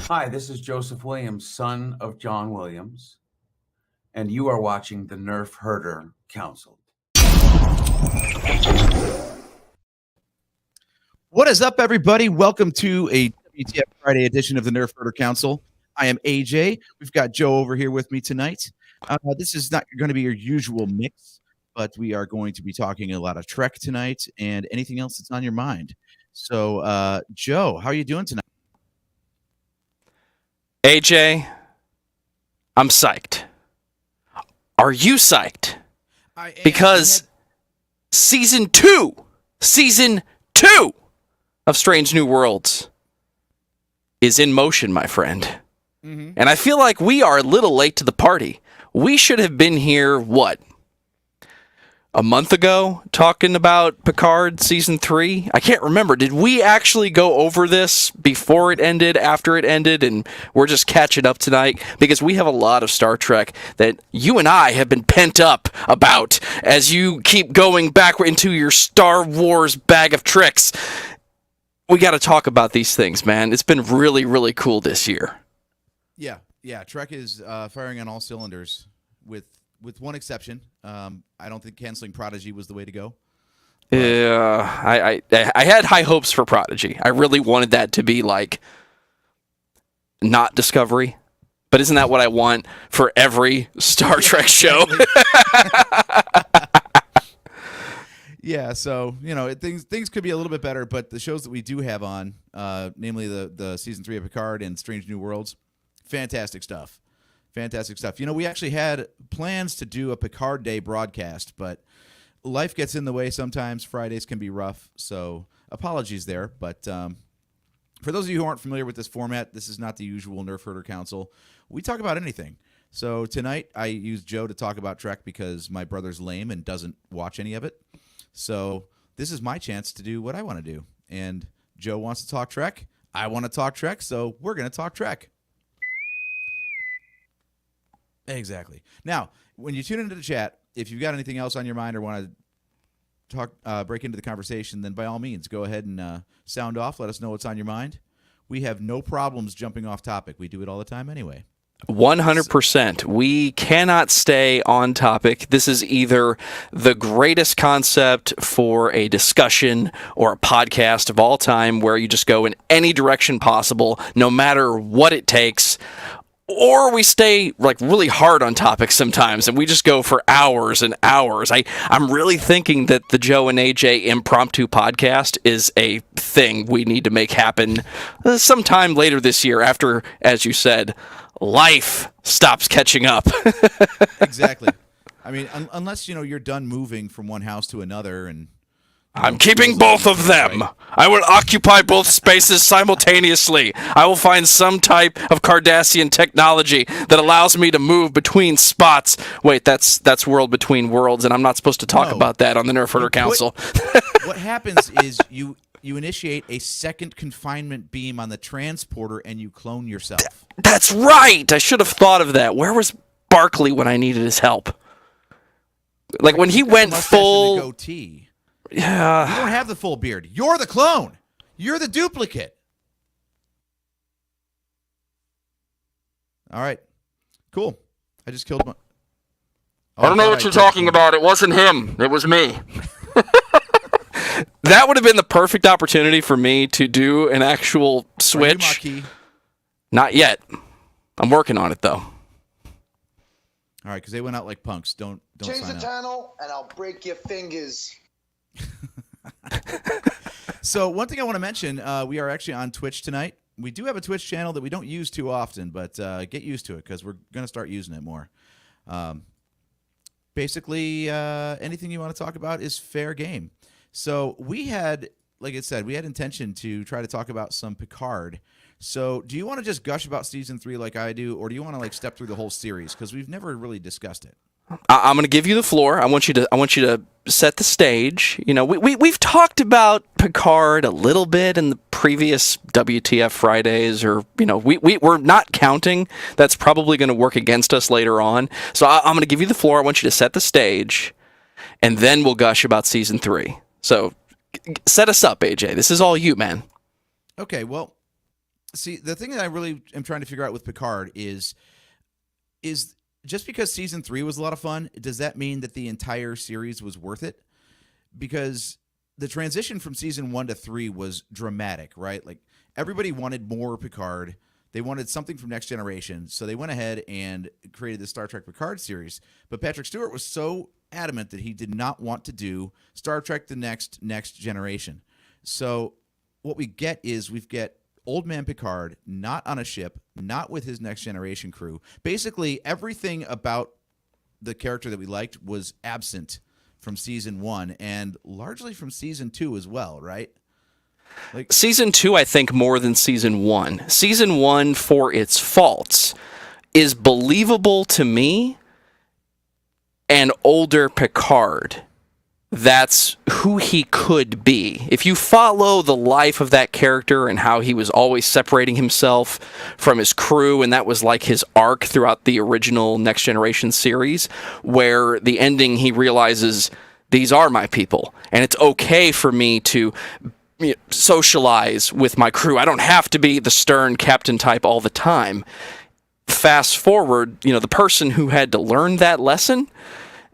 Hi, this is Joseph Williams, son of John Williams, and you are watching the Nerf Herder Council. What is up, everybody? Welcome to a WTF Friday edition of the Nerf Herder Council. I am AJ. We've got Joe over here with me tonight. This is not going to be your usual mix, but we are going to be talking a lot of Trek tonight and anything else that's on your mind. So, Joe, how are you doing tonight? AJ, I'm psyched. Are you psyched? Because season two of Strange New Worlds is in motion, my friend. Mm-hmm. And I feel like we are a little late to the party. We should have been here, a month ago, talking about Picard Season 3? I can't remember. Did we actually go over this before it ended, after it ended, and we're just catching up tonight? Because we have a lot of Star Trek that you and I have been pent up about as you keep going back into your Star Wars bag of tricks. We got to talk about these things, man. It's been really, really cool this year. Yeah. Trek is firing on all cylinders with one exception. I don't think canceling Prodigy was the way to go. Yeah, I had high hopes for Prodigy. I really wanted that to be like not Discovery. But isn't that what I want for every Star Trek show? Yeah, so, things could be a little bit better, but the shows that we do have on, namely the Season 3 of Picard and Strange New Worlds, fantastic stuff. Fantastic stuff. We actually had plans to do a Picard Day broadcast, but life gets in the way sometimes. Fridays can be rough, so apologies there. But for those of you who aren't familiar with this format, this is not the usual Nerf Herder Council. We talk about anything. So tonight I used Joe to talk about Trek because my brother's lame and doesn't watch any of it. So this is my chance to do what I want to do. And Joe wants to talk Trek. I want to talk Trek, so we're going to talk Trek. Exactly. Now, when you tune into the chat, if you've got anything else on your mind or want to talk, break into the conversation, then by all means, go ahead and sound off. Let us know what's on your mind. We have no problems jumping off topic. We do it all the time anyway. 100%. We cannot stay on topic. This is either the greatest concept for a discussion or a podcast of all time where you just go in any direction possible, no matter what it takes. Or we stay really hard on topics sometimes, and we just go for hours and hours. I'm really thinking that the Joe and AJ impromptu podcast is a thing we need to make happen sometime later this year after, as you said, life stops catching up. Exactly. I mean, unless, you're done moving from one house to another and... I'm keeping both of them. Right. I will occupy both spaces simultaneously. I will find some type of Cardassian technology that allows me to move between spots. Wait, that's World Between Worlds, and I'm not supposed to talk about that on the Nerf Herder Council. What happens is you initiate a second confinement beam on the transporter and you clone yourself. That's right. I should have thought of that. Where was Barkley when I needed his help? When he went full goatee. Yeah. You don't have the full beard. You're the clone. You're the duplicate. All right. Cool. I just killed my... I don't know what you're talking about. It wasn't him. It was me. That would have been the perfect opportunity for me to do an actual switch. Not yet. I'm working on it, though. All right, because they went out like punks. Don't change the channel, and I'll break your fingers. So one thing I want to mention, we are actually on Twitch tonight. We do have a Twitch channel that we don't use too often, but get used to it because we're going to start using it more. Basically, anything you want to talk about is fair game. So we had, like I said, we had intention to try to talk about some Picard. So do you want to just gush about Season 3 like I do, or do you want to step through the whole series? Because we've never really discussed it. I'm going to give you the floor. I want you to set the stage. We've talked about Picard a little bit in the previous WTF Fridays, or we're not counting. That's probably going to work against us later on. So I'm going to give you the floor. I want you to set the stage, and then we'll gush about Season 3. So set us up, AJ. This is all you, man. Okay. Well, See, the thing that I really am trying to figure out with Picard is just because season 3 was a lot of fun, does that mean that the entire series was worth it? Because the transition from season 1 to 3 was dramatic, right? Like, everybody wanted more Picard. They wanted something from Next Generation, so they went ahead and created the Star Trek Picard series. But Patrick Stewart was so adamant that he did not want to do Star Trek The Next Generation. So what we get is we've got Old Man Picard not on a ship, not with his Next Generation crew. Basically, everything about the character that we liked was absent from season 1 and largely from season 2 as well, right? Like, Season 2, I think, more than Season 1. Season 1, for its faults, is believable to me. An older Picard. That's who he could be. If you follow the life of that character and how he was always separating himself from his crew, and that was like his arc throughout the original Next Generation series, where the ending he realizes, these are my people, and it's okay for me to socialize with my crew. I don't have to be the stern captain type all the time. Fast forward, the person who had to learn that lesson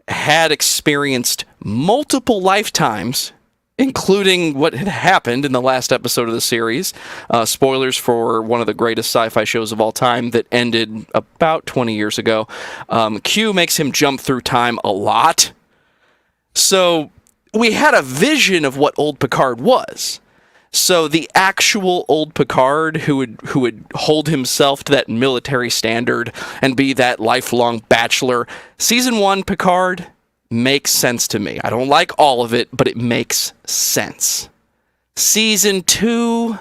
had experienced multiple lifetimes, including what had happened in the last episode of the series. Spoilers for one of the greatest sci-fi shows of all time that ended about 20 years ago. Q makes him jump through time a lot. So we had a vision of what old Picard was. So the actual old Picard who would hold himself to that military standard and be that lifelong bachelor, season 1 Picard makes sense to me. I don't like all of it, but it makes sense. Season 2,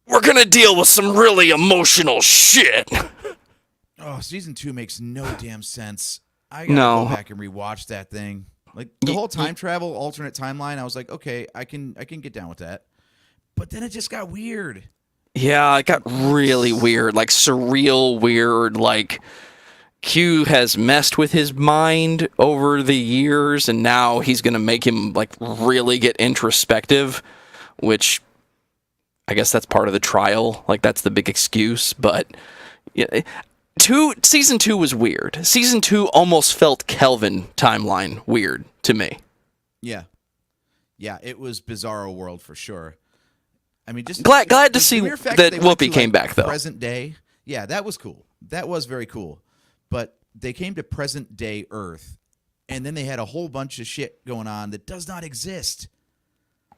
we're going to deal with some really emotional shit. Oh, season 2 makes no damn sense. I gotta go back and rewatch that thing. Like, the whole time travel, alternate timeline, I was like, okay, I can get down with that. But then it just got weird. Yeah, it got really weird, like surreal weird, like Q has messed with his mind over the years, and now he's going to make him like really get introspective, which I guess that's part of the trial. Like, that's the big excuse, but yeah. Season 2 was weird. Season 2 almost felt Kelvin timeline weird to me. Yeah. Yeah, it was Bizarro World for sure. I mean, just glad to see that Whoopi came back, though. Present day. Yeah, that was cool. That was very cool. But they came to present day Earth, and then they had a whole bunch of shit going on that does not exist.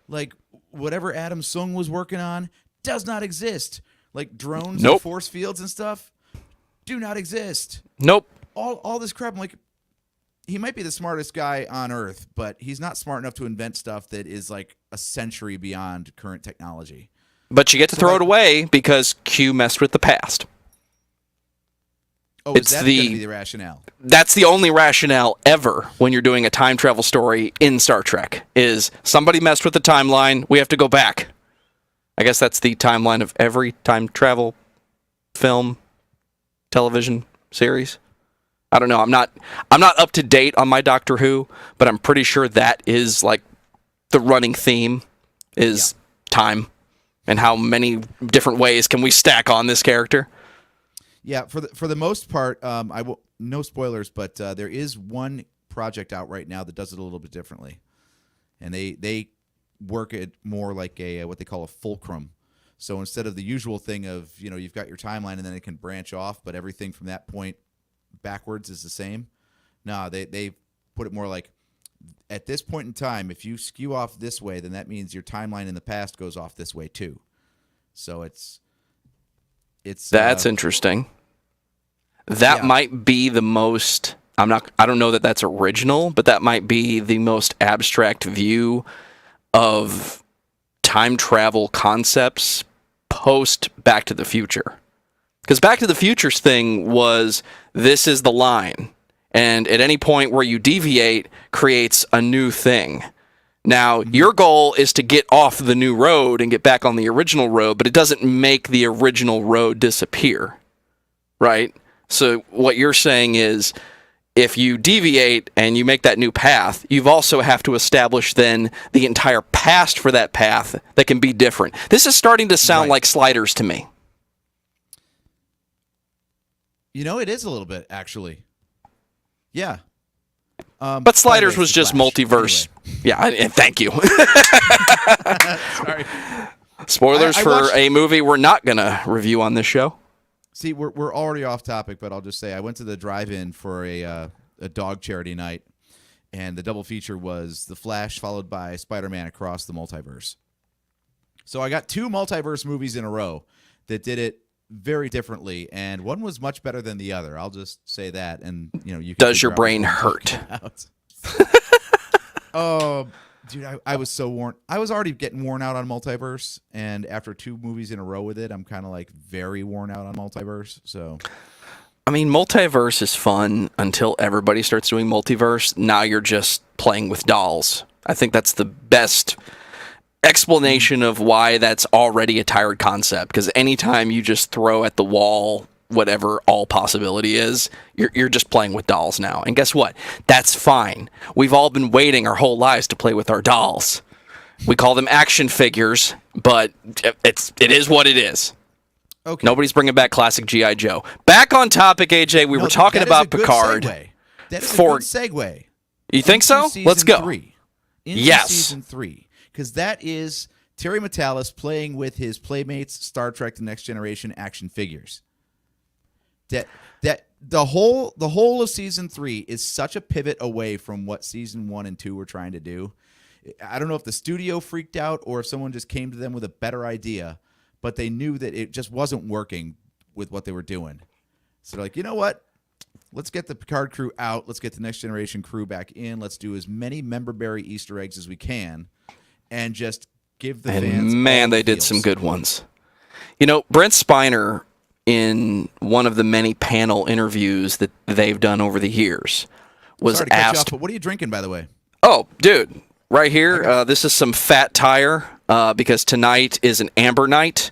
Like, whatever Adam Sung was working on does not exist. Like, drones and force fields and stuff do not exist. Nope. All this crap, I'm like, he might be the smartest guy on Earth, but he's not smart enough to invent stuff that is like a century beyond current technology. But you get to throw it away because Q messed with the past. Oh, is that going to be the rationale? That's the only rationale ever when you're doing a time travel story in Star Trek, is somebody messed with the timeline, we have to go back. I guess that's the timeline of every time travel film, television series. I don't know. I'm not up to date on my Doctor Who, but I'm pretty sure that is like the running theme is time and how many different ways can we stack on this character. Yeah, for the most part, I will no spoilers, but there is one project out right now that does it a little bit differently, and they work it more like a what they call a fulcrum. So instead of the usual thing of you've got your timeline and then it can branch off, but everything from that point backwards is the same. No, they put it more like, at this point in time, if you skew off this way, then that means your timeline in the past goes off this way too. So it's that's interesting. That might be the most. I don't know that that's original, but that might be the most abstract view of time travel concepts post Back to the Future. Because Back to the Future's thing was, this is the line, and at any point where you deviate creates a new thing. Now, your goal is to get off the new road and get back on the original road, but it doesn't make the original road disappear, right? So what you're saying is, if you deviate and you make that new path, you've also have to establish then the entire past for that path that can be different. This is starting to sound like Sliders to me. You know, it is a little bit, actually. Yeah. But Sliders was just Flash. multiverse. Anyway. Yeah, and thank you. Sorry. Spoilers I for watched- a movie we're not going to review on this show. See, we're already off topic, but I'll just say I went to the drive-in for a dog charity night, and the double feature was The Flash followed by Spider-Man Across the Multiverse. So I got 2 multiverse movies in a row that did it very differently, and one was much better than the other. I'll just say that, and you know, you can Does your figure out brain which one I'm hurt? talking about. Oh, dude, I was so worn. I was already getting worn out on multiverse, and after 2 movies in a row with it, I'm kind of like very worn out on multiverse. So, I mean, multiverse is fun until everybody starts doing multiverse. Now you're just playing with dolls. I think that's the best explanation of why that's already a tired concept. Because anytime you just throw at the wall whatever all possibility is, you're just playing with dolls now. And guess what? That's fine. We've all been waiting our whole lives to play with our dolls. We call them action figures, but it is what it is. okay. Nobody's bringing back classic G.I. Joe. Back on topic, AJ. We were talking that is about a good Picard. segue. That is for- a good segue. You think so? Into Let's season go. 3. Into Yes. season 3, because that is Terry Matalas playing with his Playmates Star Trek: The Next Generation action figures. That the whole of season 3 is such a pivot away from what season 1 and 2 were trying to do. I don't know if the studio freaked out or if someone just came to them with a better idea, but they knew that it just wasn't working with what they were doing. So they're like, you know what? Let's get the Picard crew out. Let's get the Next Generation crew back in. Let's do as many member-berry Easter eggs as we can, and just give the fans. And man, all the they did feels. some good ones. You know, Brent Spiner, in one of the many panel interviews that they've done over the years, was Sorry to cut you off, asked, but what are you drinking, by the way? "Oh, dude, right here, this is some Fat Tire because tonight is an amber night.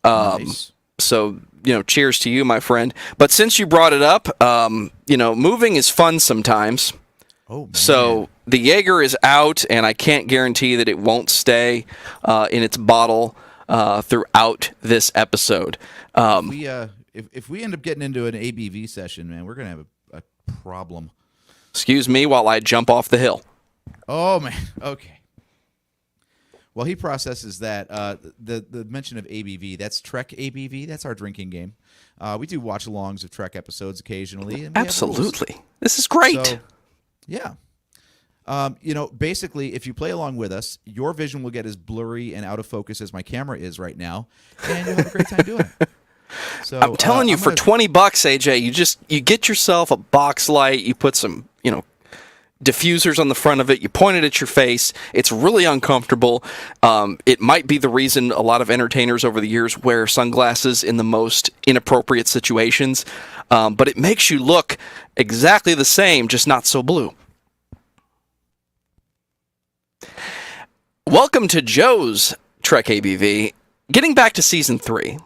Nice. So, you know, cheers to you, my friend. But since you brought it up, you know, moving is fun sometimes. Oh, man. So the Jaeger is out, and I can't guarantee that it won't stay in its bottle throughout this episode. If we end up getting into an ABV session, man, we're gonna have a problem. Excuse me while I jump off the hill. Oh man, okay. Well, he processes that. The mention of ABV, that's Trek ABV. That's our drinking game. We do watch-alongs of Trek episodes occasionally. And we have rules. Absolutely. This is great. So, yeah. You know, basically, if you play along with us, your vision will get as blurry and out of focus as my camera is right now, and you'll have a great time doing it. So I'm telling you, I'm for gonna- $20, AJ, you get yourself a box light, you put some, you know, diffusers on the front of it, you point it at your face. It's really uncomfortable. It might be the reason a lot of entertainers over the years wear sunglasses in the most inappropriate situations, but it makes you look exactly the same, just not so blue. Welcome to Joe's Trek ABV. Getting back to season 3.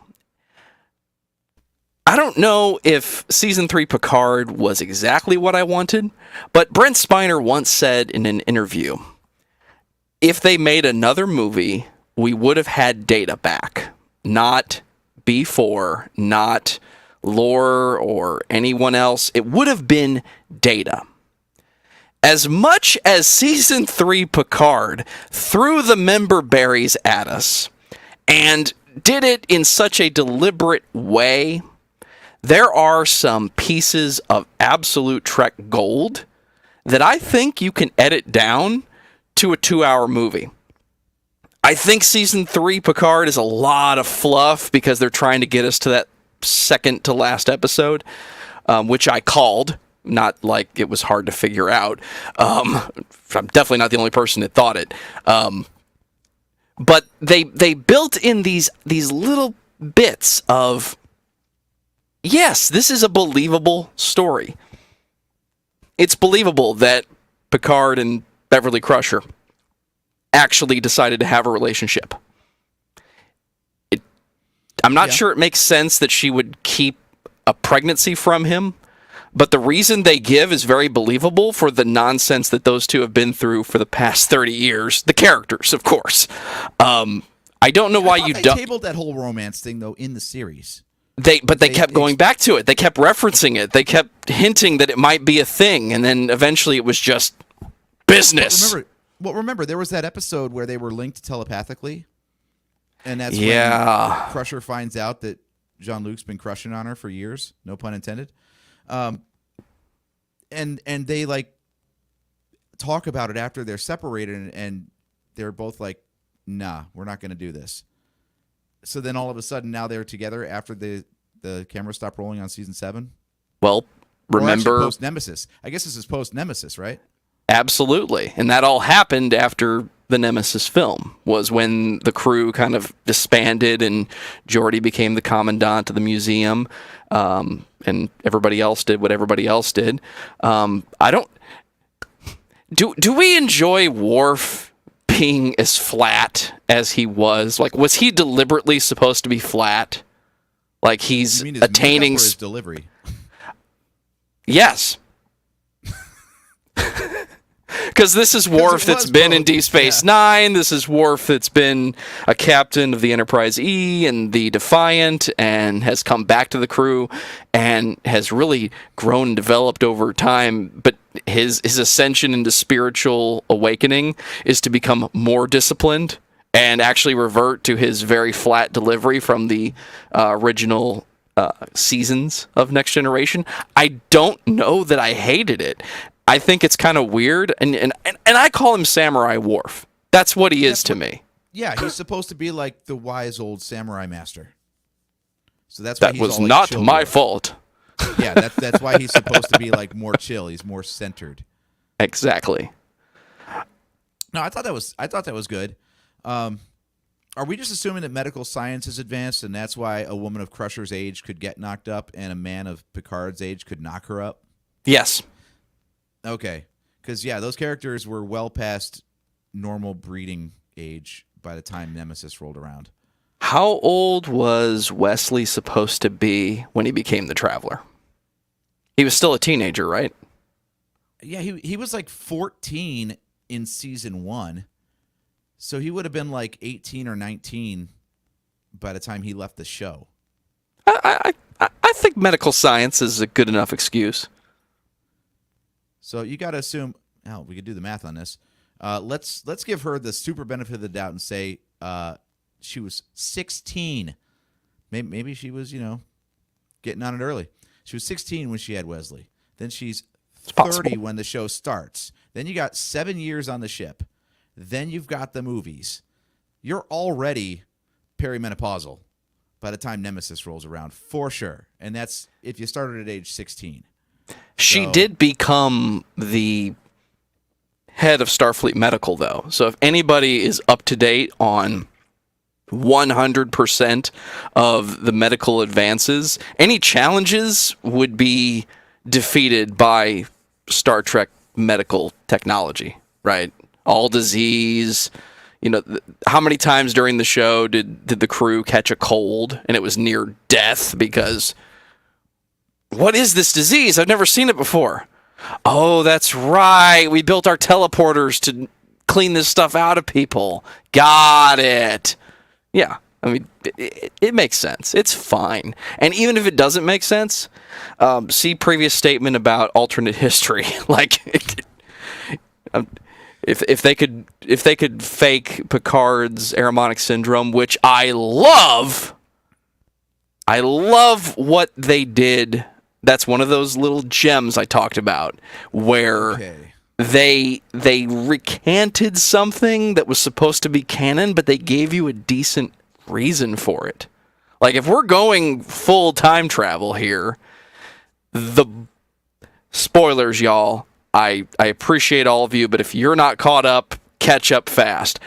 I don't know if season 3 Picard was exactly what I wanted, but Brent Spiner once said in an interview, if they made another movie, we would have had Data back, not B4, not Lore or anyone else. It would have been Data. As much as season 3 Picard threw the member berries at us and did it in such a deliberate way, there are some pieces of absolute Trek gold that I think you can edit down to a 2-hour movie. I think season 3 Picard is a lot of fluff because they're trying to get us to that second to last episode, which I called. Not like it was hard to figure out. I'm definitely not the only person that thought it. But they built in these little bits of, yes, this is a believable story. It's believable that Picard and Beverly Crusher actually decided to have a relationship. I'm not sure it makes sense that she would keep a pregnancy from him. but the reason they give is very believable for the nonsense that those two have been through for the past 30 years. The characters, of course. I don't know why you They don't. tabled that whole romance thing though in the series. They kept going back to it. They kept referencing it. They kept hinting that it might be a thing, and then eventually it was just business. Remember, there was that episode where they were linked telepathically, and that's when Crusher finds out that Jean-Luc's been crushing on her for years. No pun intended. And they like talk about it after they're separated, and they're both like, "Nah, we're not going to do this." So then all of a sudden now they're together after the camera stopped rolling on season 7. Well, remember post Nemesis. I guess this is post Nemesis, right? Absolutely. And that all happened after the Nemesis film, was when the crew kind of disbanded and Geordi became the commandant of the museum, and everybody else did what everybody else did. Do we enjoy Worf being as flat as he was? Like, was he deliberately supposed to be flat? Like, he's attaining his delivery. Yes. Because this is Worf that's been in Deep Space Nine. This is Worf that's been a captain of the Enterprise E and the Defiant, and has come back to the crew and has really grown and developed over time. But his ascension into spiritual awakening is to become more disciplined and actually revert to his very flat delivery from the original seasons of Next Generation. I don't know that I hated it. I think it's kind of weird, and I call him Samurai Worf. That's what he is to me. Yeah, he's supposed to be like the wise old samurai master. So that's why that he's was all, like, not chill my Worf. fault. Yeah, that's why he's supposed to be like more chill. He's more centered. Exactly. No, I thought that was good. Are we just assuming that medical science is advanced, and that's why a woman of Crusher's age could get knocked up, and a man of Picard's age could knock her up? Yes. Okay, because those characters were well past normal breeding age by the time Nemesis rolled around. How old was Wesley supposed to be when he became the Traveler? He was still a teenager, right? Yeah, he was like 14 in season 1, so he would have been like 18 or 19 by the time he left the show. I think medical science is a good enough excuse. So you got to assume. We could do the math on this. Let's give her the super benefit of the doubt and say she was 16. Maybe she was getting on it early. She was 16 when she had Wesley. Then she's 30 when the show starts. Then you got 7 years on the ship. Then you've got the movies. You're already perimenopausal by the time Nemesis rolls around, for sure. And that's if you started at age 16. She did become the head of Starfleet Medical, though. So if anybody is up to date on 100% of the medical advances, any challenges would be defeated by Star Trek medical technology, right? All disease. How many times during the show did the crew catch a cold and it was near death because... What is this disease? I've never seen it before. Oh, that's right. We built our teleporters to clean this stuff out of people. Got it. Yeah, I mean, it makes sense. It's fine. And even if it doesn't make sense, see previous statement about alternate history. Like, if they could fake Picard's Aramonic syndrome, which I love what they did. That's one of those little gems I talked about where they recanted something that was supposed to be canon, but they gave you a decent reason for it. Like, if we're going full time travel here, the spoilers, y'all, I appreciate all of you, but if you're not caught up, catch up fast.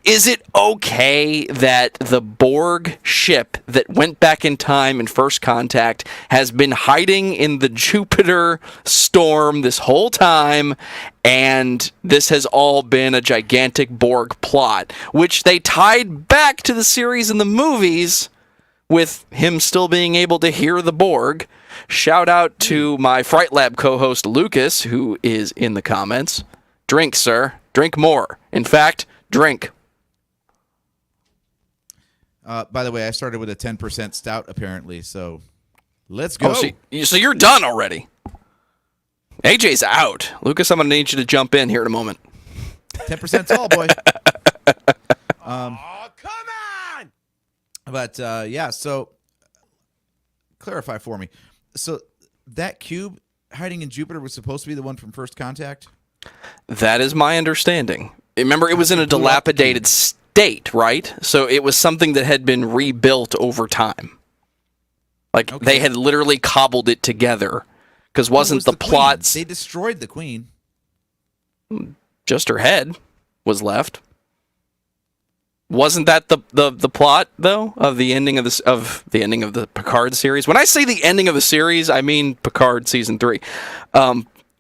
Is it okay that the Borg ship that went back in time in First Contact has been hiding in the Jupiter storm this whole time, and this has all been a gigantic Borg plot, which they tied back to the series and the movies with him still being able to hear the Borg. Shout out to my Fright Lab co-host Lucas, who is in the comments. Drink, sir. Drink more. In fact, drink. By the way, I started with a 10% stout, apparently, so let's go. So you're done already. AJ's out. Lucas, I'm going to need you to jump in here in a moment. 10% tall, boy. Oh, come on! But, yeah, so clarify for me. So that cube hiding in Jupiter was supposed to be the one from First Contact? That is my understanding. Remember, it was in a dilapidated state, right? So it was something that had been rebuilt over time. Like, they had literally cobbled it together. Because wasn't the plot... They destroyed the Queen. Just her head was left. Wasn't that the plot though of the ending of the Picard series? When I say the ending of the series, I mean Picard season 3.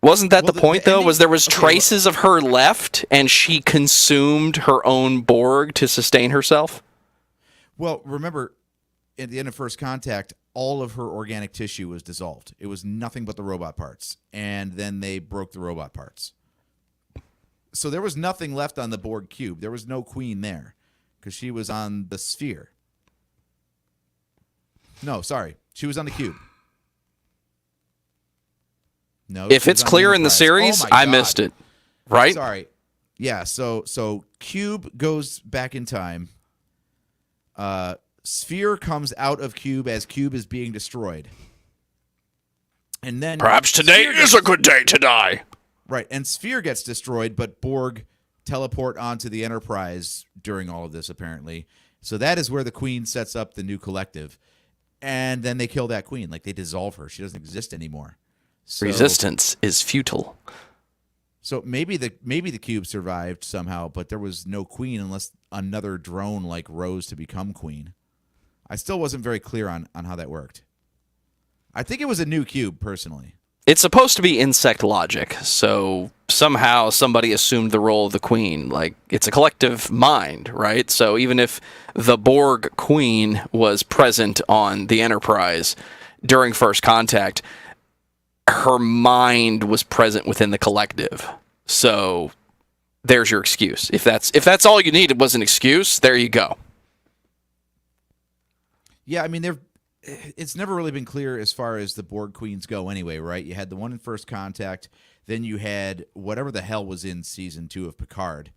Wasn't that the point though? Was there was traces of her left and she consumed her own Borg to sustain herself? Well, remember at the end of First Contact, all of her organic tissue was dissolved. It was nothing but the robot parts, and then they broke the robot parts. So there was nothing left on the Borg cube. There was no Queen there because she was on the sphere. No, sorry. She was on the cube. No. If it's clear in the series, I missed it. Right? Sorry. Yeah, so cube goes back in time. Sphere comes out of cube as cube is being destroyed. And then perhaps today is a good day to die. Right, and Sphere gets destroyed, but Borg teleport onto the Enterprise during all of this, apparently. So that is where the Queen sets up the new collective. And then they kill that Queen. Like, they dissolve her. She doesn't exist anymore. So, resistance is futile. So maybe the cube survived somehow, but there was no Queen unless another drone, like, rose to become Queen. I still wasn't very clear on how that worked. I think it was a new cube, personally. It's supposed to be insect logic, so somehow somebody assumed the role of the Queen. Like, it's a collective mind, right? So even if the Borg Queen was present on the Enterprise during First Contact, her mind was present within the collective. So there's your excuse. If that's all you needed was an excuse, there you go. Yeah, I mean, it's never really been clear as far as the Borg Queens go anyway, right? You had the one in First Contact, then you had whatever the hell was in season 2 of Picard.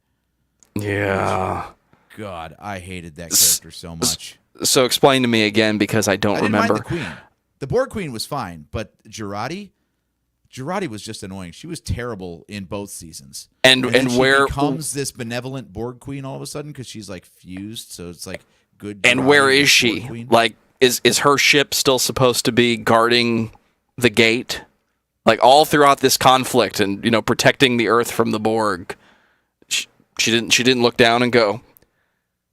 Yeah. God, I hated that character so much. So explain to me again, because I don't remember. Mind the Queen. The Borg Queen was fine, but Jurati was just annoying. She was terrible in both seasons. And where becomes this benevolent Borg Queen all of a sudden because she's like fused, so it's like good. And where is she? Like, is her ship still supposed to be guarding the gate? Like, all throughout this conflict and, protecting the Earth from the Borg, she didn't look down and go,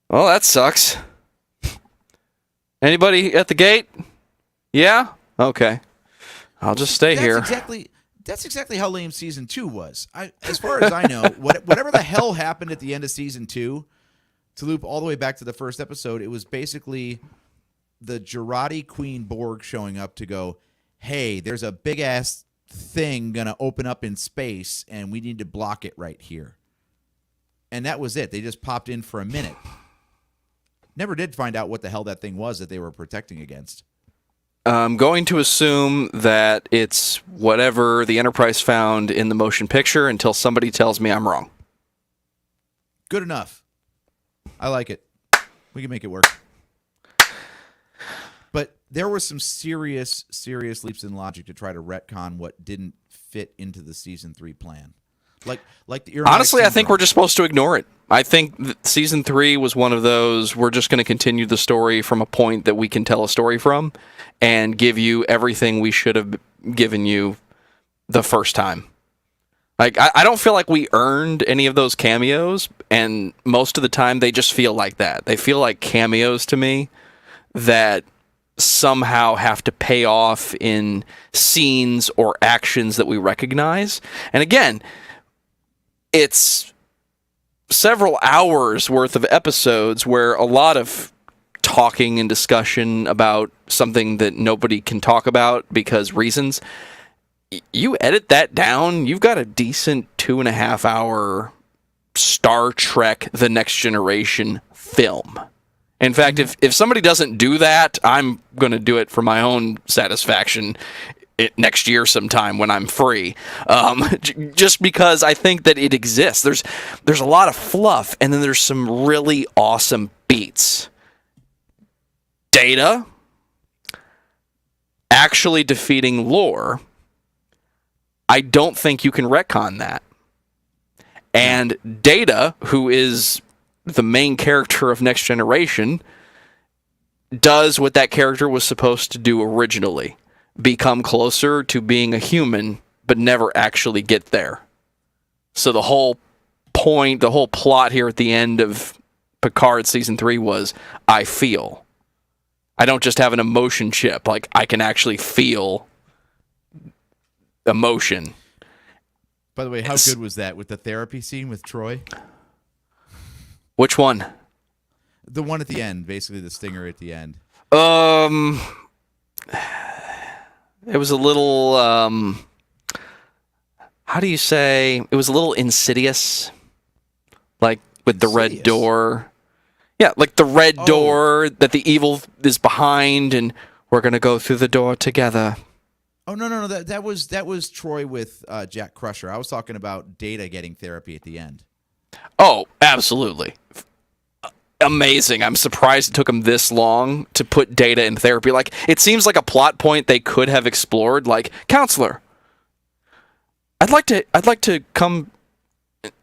well, that sucks. Anybody at the gate? Yeah? Okay. I'll just stay here. That's exactly how lame season 2 was. As far as I know, whatever the hell happened at the end of season 2, to loop all the way back to the first episode, it was basically the Jurati Queen Borg showing up to go, hey, there's a big-ass thing going to open up in space, and we need to block it right here. And that was it. They just popped in for a minute. Never did find out what the hell that thing was that they were protecting against. I'm going to assume that it's whatever the Enterprise found in the motion picture until somebody tells me I'm wrong. Good enough. I like it. We can make it work. But there were some serious leaps in logic to try to retcon what didn't fit into the season 3 plan. Like the honestly, I think we're just supposed to ignore it. I think season 3 was one of those, we're just going to continue the story from a point that we can tell a story from and give you everything we should have given you the first time. Like, I don't feel like we earned any of those cameos, and most of the time they just feel like that. They feel like cameos to me that somehow have to pay off in scenes or actions that we recognize. And again, it's several hours worth of episodes where a lot of talking and discussion about something that nobody can talk about because reasons, you edit that down, you've got a decent 2.5 hour Star Trek The Next Generation film. In fact, if somebody doesn't do that, I'm going to do it for my own satisfaction next year sometime when I'm free. Just because I think that it exists. There's a lot of fluff, and then there's some really awesome beats. Data actually defeating Lore, I don't think you can retcon that. And Data, who is the main character of Next Generation, does what that character was supposed to do originally. Become closer to being a human, but never actually get there. So the whole point, the whole plot here at the end of Picard Season 3 was, I feel. I don't just have an emotion chip. Like, I can actually feel emotion. By the way, how good was that with the therapy scene with Troy? Which one? The one at the end, basically the stinger at the end. It was a little, how do you say? It was a little insidious. Like, with the red door. Yeah, like the red door that the evil is behind, and we're going to go through the door together. Oh, no. That was Troy with Jack Crusher. I was talking about Data getting therapy at the end. Oh, absolutely. Amazing. I'm surprised it took them this long to put Data in therapy. Like, it seems like a plot point they could have explored. Like, counselor, I'd like to come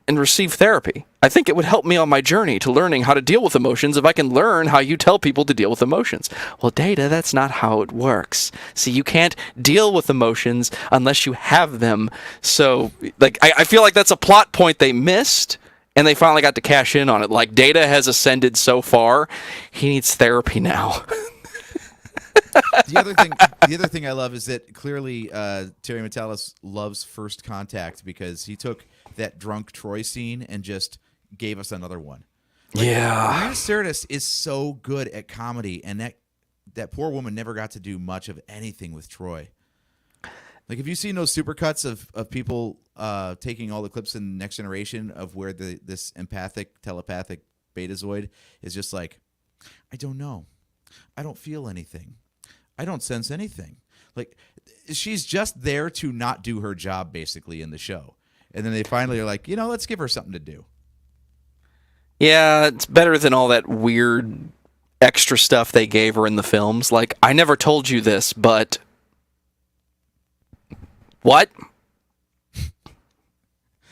and receive therapy. I think it would help me on my journey to learning how to deal with emotions if I can learn how you tell people to deal with emotions. Well, Data, that's not how it works. See, you can't deal with emotions unless you have them. So, like, I feel like that's a plot point they missed, and they finally got to cash in on it. Like, Data has ascended so far, he needs therapy now. The other thing I love is that clearly Terry Matalas loves First Contact, because he took that drunk Troy scene and just gave us another one. Like, Marina Sirtis is so good at comedy, and that poor woman never got to do much of anything with Troy. Like, have you seen those supercuts of people taking all the clips in Next Generation of where this empathic, telepathic Betazoid is just like, I don't know. I don't feel anything. I don't sense anything. Like, she's just there to not do her job, basically, in the show. And then they finally are like, let's give her something to do. Yeah, it's better than all that weird extra stuff they gave her in the films. Like, I never told you this, but... What?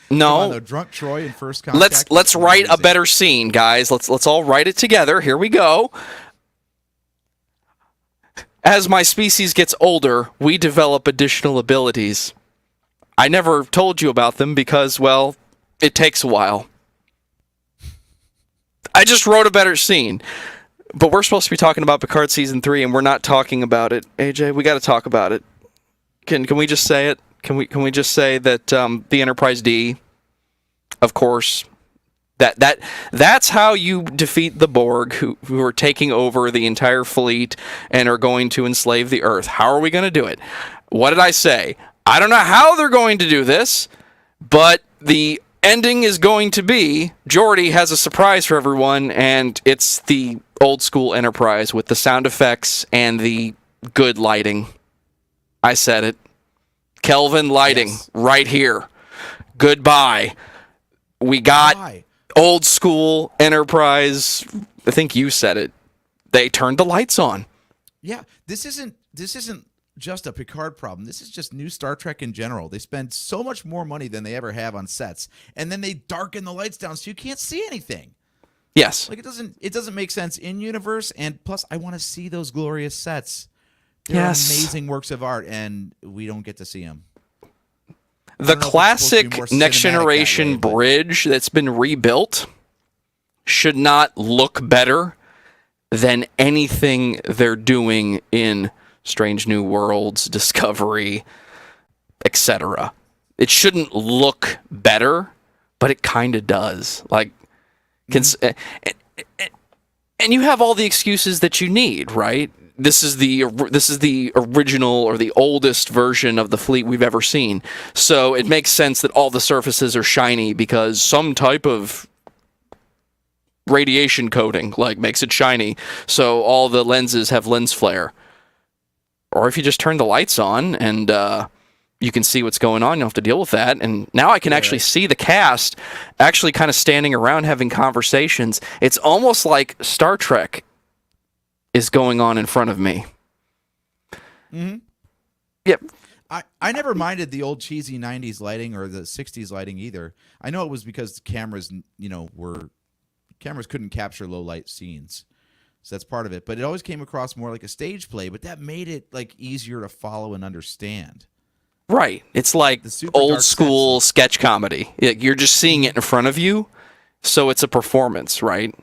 No. The drunk Troy in First Contact. Let's write a better scene, guys. Let's all write it together. Here we go. As my species gets older, we develop additional abilities. I never told you about them because, well, it takes a while. I just wrote a better scene. But we're supposed to be talking about Picard Season 3, and we're not talking about it. AJ, we got to talk about it. Can we just say it? Can we just say that the Enterprise D, of course, that's how you defeat the Borg, who are taking over the entire fleet and are going to enslave the Earth. How are we going to do it? What did I say? I don't know how they're going to do this, but the ending is going to be Geordi has a surprise for everyone, and it's the old school Enterprise with the sound effects and the good lighting. I said it. Kelvin lighting right here. Goodbye. We got old school Enterprise. I think you said it. They turned the lights on. Yeah, this isn't just a Picard problem. This is just new Star Trek in general. They spend so much more money than they ever have on sets, and then they darken the lights down so you can't see anything. Yes. Like, it doesn't make sense in universe, and plus I want to see those glorious sets. They're amazing works of art, and we don't get to see them. The classic Next Generation bridge that's been rebuilt should not look better than anything they're doing in Strange New Worlds, Discovery, etc. It shouldn't look better, but it kind of does. Like, And you have all the excuses that you need, right? This is the original or the oldest version of the fleet we've ever seen. So it makes sense that all the surfaces are shiny because some type of radiation coating makes it shiny. So all the lenses have lens flare. Or if you just turn the lights on and you can see what's going on, you don't have to deal with that. And now I can actually see the cast actually kind of standing around having conversations. It's almost like Star Trek is going on in front of me. Mm-hmm. Yep. I never minded the old cheesy 90s lighting or the 60s lighting either. I know it was because the cameras, cameras couldn't capture low light scenes. So that's part of it. But it always came across more like a stage play, but that made it easier to follow and understand. Right. It's like old school sketch comedy. You're just seeing it in front of you, so it's a performance, right?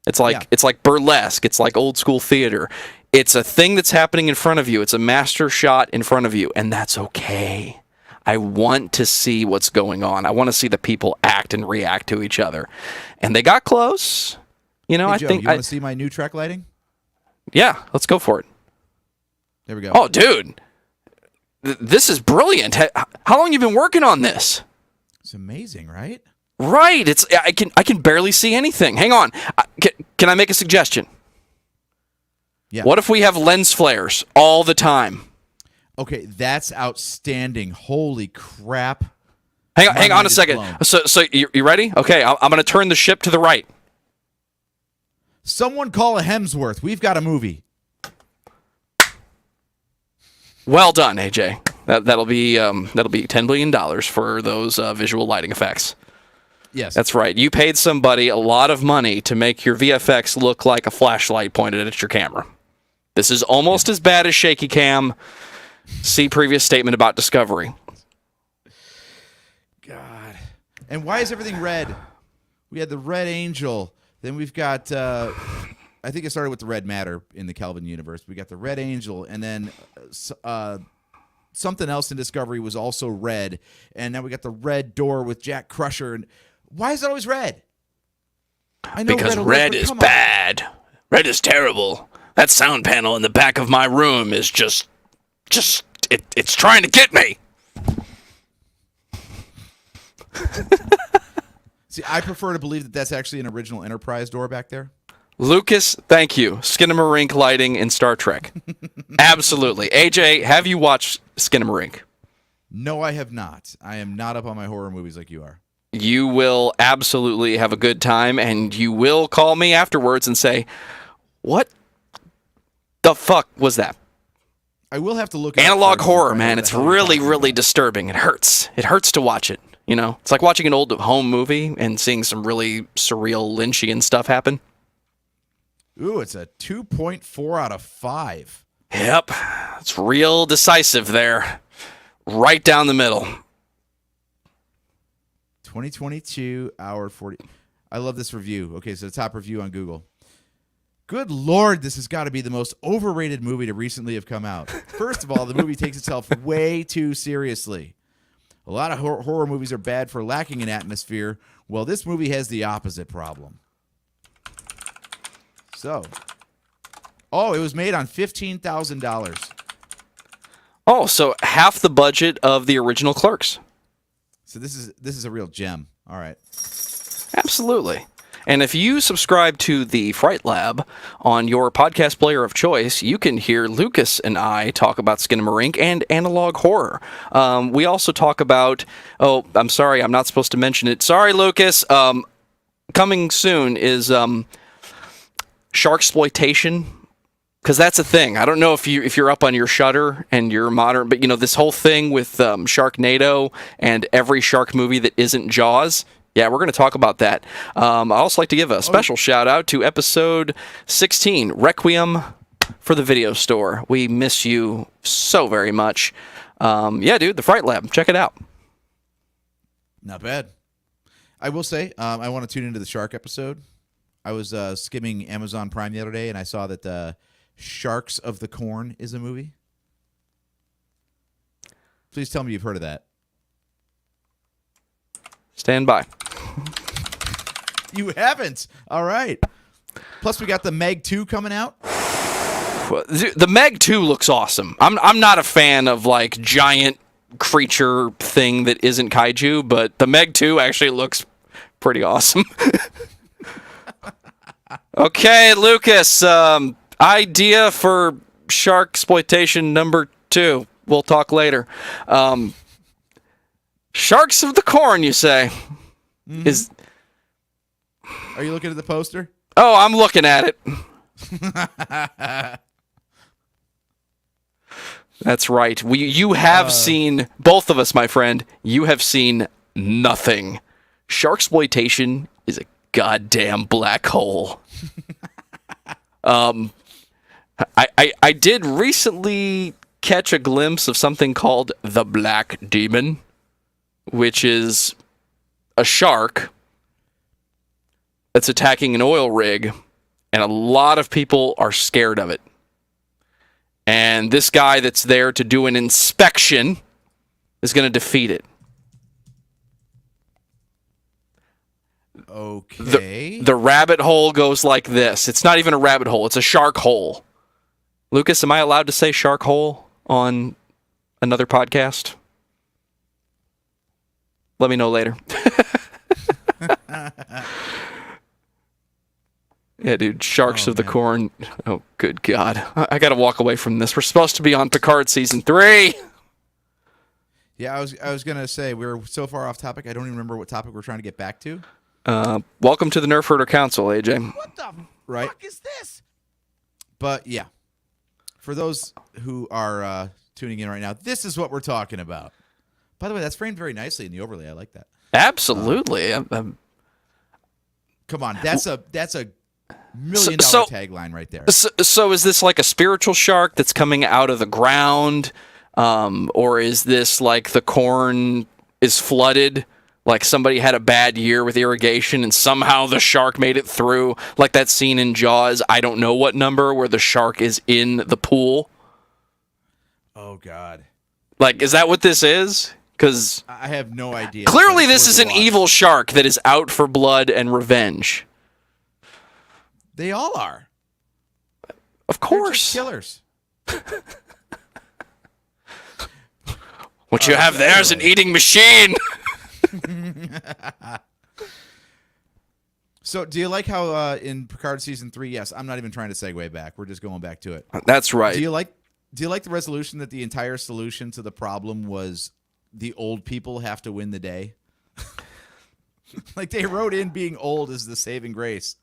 It's like burlesque. It's like old school theater. It's a thing that's happening in front of you. It's a master shot in front of you, and that's okay. I want to see what's going on. I want to see the people act and react to each other. And they got close. Hey, Joe, you want to see my new Trek lighting? Yeah, let's go for it. There we go. Oh, dude. This is brilliant. How long have you been working on this? It's amazing, right? Right. I can barely see anything. Hang on. Can I make a suggestion? Yeah. What if we have lens flares all the time? Okay, that's outstanding. Holy crap. Hang on a second. So you ready? Okay, I'm going to turn the ship to the right. Someone call a Hemsworth. We've got a movie. Well done, AJ. That'll be $10 billion for those visual lighting effects. Yes. That's right. You paid somebody a lot of money to make your VFX look like a flashlight pointed at your camera. This is almost as bad as shaky cam. See previous statement about Discovery. God. And why is everything red? We had the Red Angel. Then we've got, I think it started with the Red Matter in the Kelvin universe. We got the Red Angel, and then something else in Discovery was also red. And now we got the Red Door with Jack Crusher. And why is it always red? I know because red is bad. Red is terrible. That sound panel in the back of my room is it's trying to get me. See, I prefer to believe that that's actually an original Enterprise door back there. Lucas, thank you. Skinamarink lighting in Star Trek. Absolutely. AJ, have you watched Skinamarink? No, I have not. I am not up on my horror movies like you are. You will absolutely have a good time, and you will call me afterwards and say, what the fuck was that? I will have to look at analog horror, man. It's really, really disturbing. It hurts. It hurts to watch it. You know, it's like watching an old home movie and seeing some really surreal Lynchian stuff happen. Ooh, it's a 2.4 out of 5. Yep. It's real decisive there. Right down the middle. 2022, hour 40. I love this review. Okay, so the top review on Google. Good Lord, this has got to be the most overrated movie to recently have come out. First of all, the movie takes itself way too seriously. A lot of horror movies are bad for lacking in atmosphere. Well, this movie has the opposite problem. So, it was made on $15,000. Oh, so half the budget of the original Clerks. So this is a real gem. All right. Absolutely. And if you subscribe to the Fright Lab on your podcast player of choice, you can hear Lucas and I talk about Skinamarink and analog horror. We also talk about, I'm sorry, I'm not supposed to mention it. Sorry, Lucas. Coming soon is Sharksploitation, because that's a thing. I don't know if you're up on your Shudder and your modern, but this whole thing with Sharknado and every shark movie that isn't Jaws. Yeah, we're going to talk about that. I also like to give a special shout out to episode 16, Requiem for the Video Store. We miss you so very much. Yeah, dude, the Fright Lab. Check it out. Not bad. I will say, I want to tune into the shark episode. I was skimming Amazon Prime the other day, and I saw that Sharks of the Corn is a movie. Please tell me you've heard of that. Stand by. You haven't. All right. Plus, we got the Meg 2 coming out. The Meg 2 looks awesome. I'm not a fan of like giant creature thing that isn't kaiju, but the Meg 2 actually looks pretty awesome. Okay, Lucas, idea for shark exploitation number 2. We'll talk later. Sharks of the Corn, you say? Mm-hmm. Are you looking at the poster? Oh, I'm looking at it. That's right. You have seen, both of us, my friend, you have seen nothing. Sharksploitation is a goddamn black hole. I did recently catch a glimpse of something called the Black Demon, which is a shark that's attacking an oil rig, and a lot of people are scared of it. And this guy that's there to do an inspection is going to defeat it. Okay. The rabbit hole goes like this. It's not even a rabbit hole. It's a shark hole. Lucas, am I allowed to say shark hole on another podcast? Let me know later. Yeah, dude, Sharks of the Corn. Oh, good God. I got to walk away from this. We're supposed to be on Picard Season 3. Yeah, I was going to say, we're so far off topic, I don't even remember what topic we're trying to get back to. Welcome to the Nerf Herder Council, AJ. What the Right. fuck is this? But, yeah. For those who are tuning in right now, this is what we're talking about. By the way, that's framed very nicely in the overlay. I like that. Absolutely. Come on, that's a $1 million tagline right there. So is this like a spiritual shark that's coming out of the ground? Or is this like the corn is flooded? Like somebody had a bad year with irrigation and somehow the shark made it through? Like that scene in Jaws, I don't know what number, where the shark is in the pool? Oh, God. Like, is that what this is? Because I have no idea. clearly this is an evil shark that is out for blood and revenge. They all are. Of course. Killers. What you have there is an eating machine. So, do you like how in Picard Season 3, yes, I'm not even trying to segue back. We're just going back to it. That's right. Do you like the resolution that the entire solution to the problem was the old people have to win the day? Like they wrote in being old as the saving grace.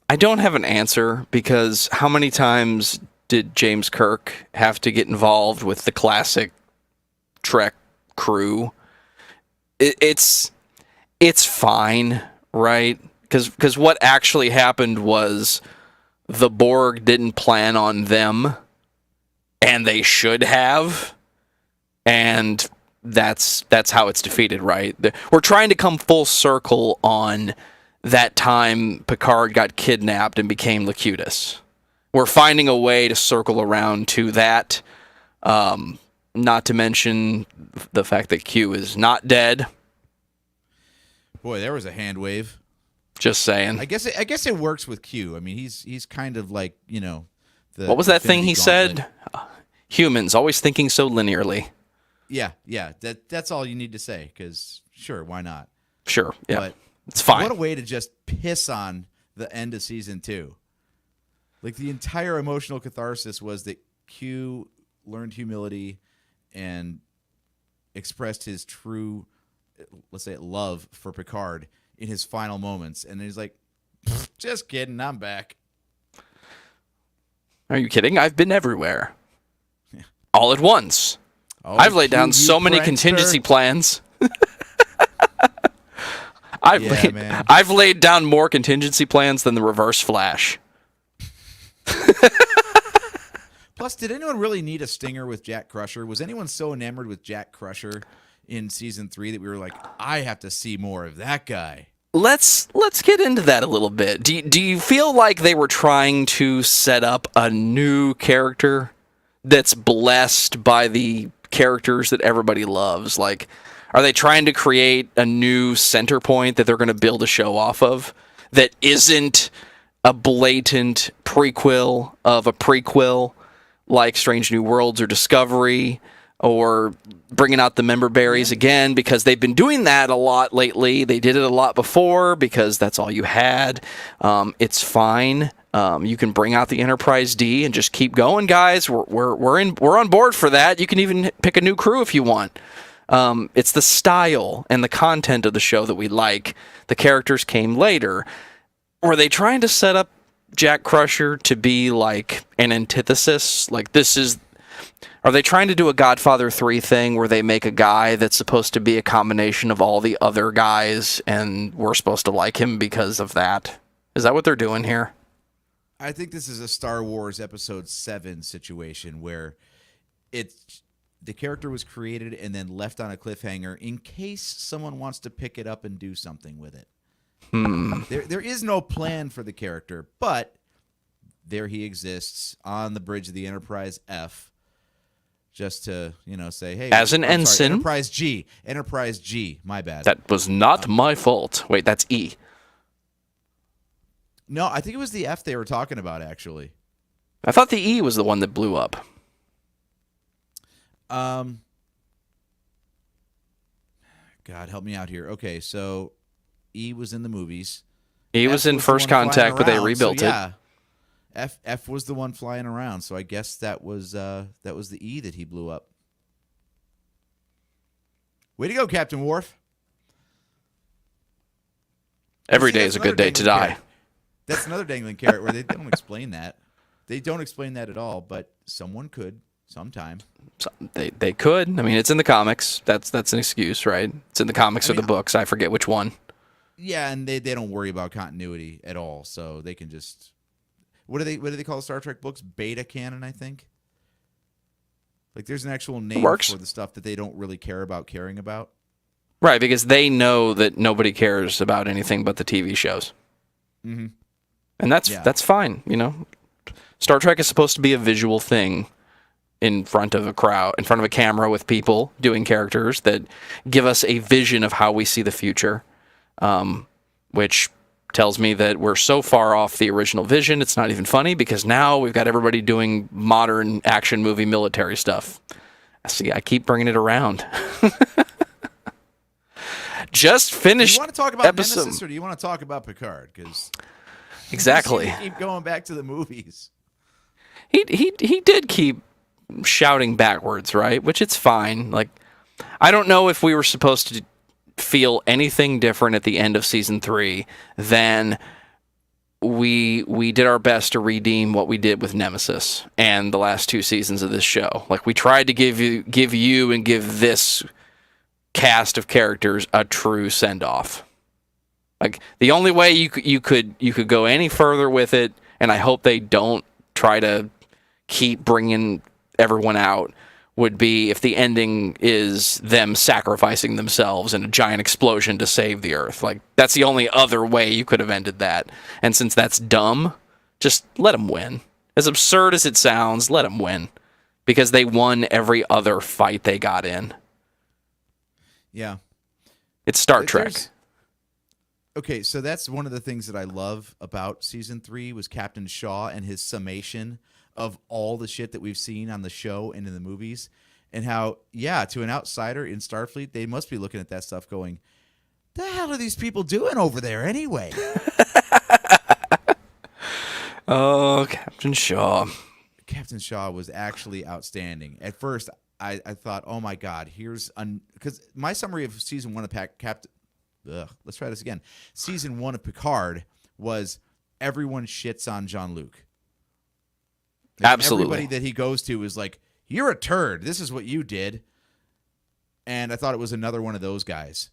I don't have an answer because how many times did James Kirk have to get involved with the classic Trek crew? It's fine, right? Because what actually happened was the Borg didn't plan on them, and they should have, and that's how it's defeated, right? We're trying to come full circle on that time Picard got kidnapped and became Locutus. We're finding a way to circle around to that, not to mention the fact that Q is not dead. Boy, there was a hand wave. Just saying. I guess it works with Q. I mean, he's kind of like, you know, what was that thing he Gauntlet. said? Humans always thinking so linearly. Yeah. That's all you need to say. Because sure, why not? Sure. Yeah, but it's fine. What a way to just piss on the end of Season 2. Like the entire emotional catharsis was that Q learned humility and expressed his true, let's say it, love for Picard in his final moments. And he's like, just kidding, I'm back. Are you kidding? I've been everywhere. Yeah. All at once. Oh, I've laid down so many contingency plans. I've laid down more contingency plans than the Reverse Flash. Plus, did anyone really need a stinger with Jack Crusher? Was anyone so enamored with Jack Crusher in Season 3 that we were like, I have to see more of that guy? Let's get into that a little bit. Do you feel like they were trying to set up a new character that's blessed by the characters that everybody loves? Like, are they trying to create a new center point that they're going to build a show off of? that isn't a blatant prequel of a prequel like Strange New Worlds or Discovery, or bringing out the member berries again, because they've been doing that a lot lately. They did it a lot before because that's all you had. It's fine. You can bring out the Enterprise D and just keep going, guys. We're on board for that. You can even pick a new crew if you want. It's the style and the content of the show that we like. The characters came later. Were they trying to set up Jack Crusher to be like an antithesis? Like, are they trying to do a Godfather 3 thing where they make a guy that's supposed to be a combination of all the other guys and we're supposed to like him because of that? Is that what they're doing here? I think this is a Star Wars Episode 7 situation where the character was created and then left on a cliffhanger in case someone wants to pick it up and do something with it. There is no plan for the character, but there he exists on the bridge of the Enterprise F, just to say, hey, as an ensign. Enterprise G. My bad. That was not my fault. Wait, that's E. No, I think it was the F they were talking about, actually. I thought the E was the one that blew up. God, help me out here. Okay, so E was in the movies. E was in First Contact, but they rebuilt it. F was the one flying around, so I guess that was the E that he blew up. Way to go, Captain Worf. Every day is a good day to die. Carrot. That's another dangling carrot where they don't explain that. They don't explain that at all, but someone could sometime. So they could. I mean, it's in the comics. That's an excuse, right? It's in the comics or the books. I forget which one. Yeah, and they don't worry about continuity at all, so they can just what do they call the Star Trek books? Beta canon, I think. Like, there's an actual name for the stuff that they don't really care about caring about. Right, because they know that nobody cares about anything but the TV shows. Mm-hmm. And that's fine, Star Trek is supposed to be a visual thing in front of a crowd, in front of a camera with people doing characters that give us a vision of how we see the future, which tells me that we're so far off the original vision, it's not even funny, because now we've got everybody doing modern action movie military stuff. See, I keep bringing it around. Just finished. Do you want to talk about Nemesis, or do you want to talk about Picard? Because exactly, keep going back to the movies. He did keep shouting backwards, right? Which it's fine. Like, I don't know if we were supposed to feel anything different at the end of season 3 than we did our best to redeem what we did with Nemesis and the last 2 seasons of this show. Like, we tried to give you and give this cast of characters a true send-off. Like, the only way you could go any further with it, and I hope they don't try to keep bringing everyone out, would be if the ending is them sacrificing themselves in a giant explosion to save the Earth. Like, that's the only other way you could have ended that. And since that's dumb, just let them win. As absurd as it sounds, let them win. Because they won every other fight they got in. Yeah. It's Star Trek. Okay, so that's one of the things that I love about season 3 was Captain Shaw and his summation of all the shit that we've seen on the show and in the movies, and how, to an outsider in Starfleet, they must be looking at that stuff going, the hell are these people doing over there anyway? Oh, Captain Shaw. Captain Shaw was actually outstanding. At first, I thought, oh my God, because my summary of season 1 of let's try this again. Season 1 of Picard was everyone shits on Jean-Luc. Absolutely. Everybody that he goes to is like, you're a turd. This is what you did. And I thought it was another one of those guys.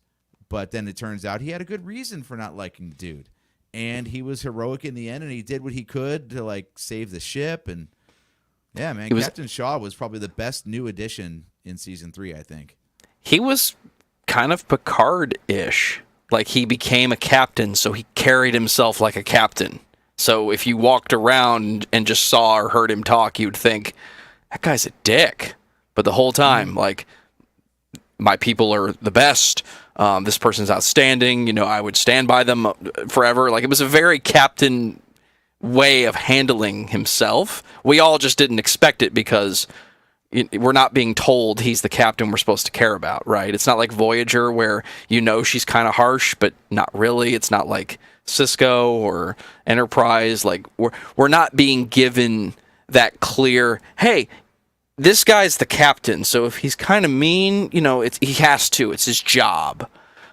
But then it turns out he had a good reason for not liking the dude. And he was heroic in the end, and he did what he could to, save the ship. And, yeah, man, Captain Shaw was probably the best new addition in season 3, I think. He was kind of Picard-ish. Like, he became a captain, so he carried himself like a captain. So if you walked around and just saw or heard him talk, you'd think, that guy's a dick. But the whole time, my people are the best. This person's outstanding. You know, I would stand by them forever. Like, it was a very Captain way of handling himself. We all just didn't expect it because we're not being told he's the captain we're supposed to care about, right? It's not like Voyager where she's kind of harsh, but not really. It's not like Cisco or Enterprise. Like, we're not being given that clear, hey, this guy's the captain, so if he's kind of mean, he has to. It's his job.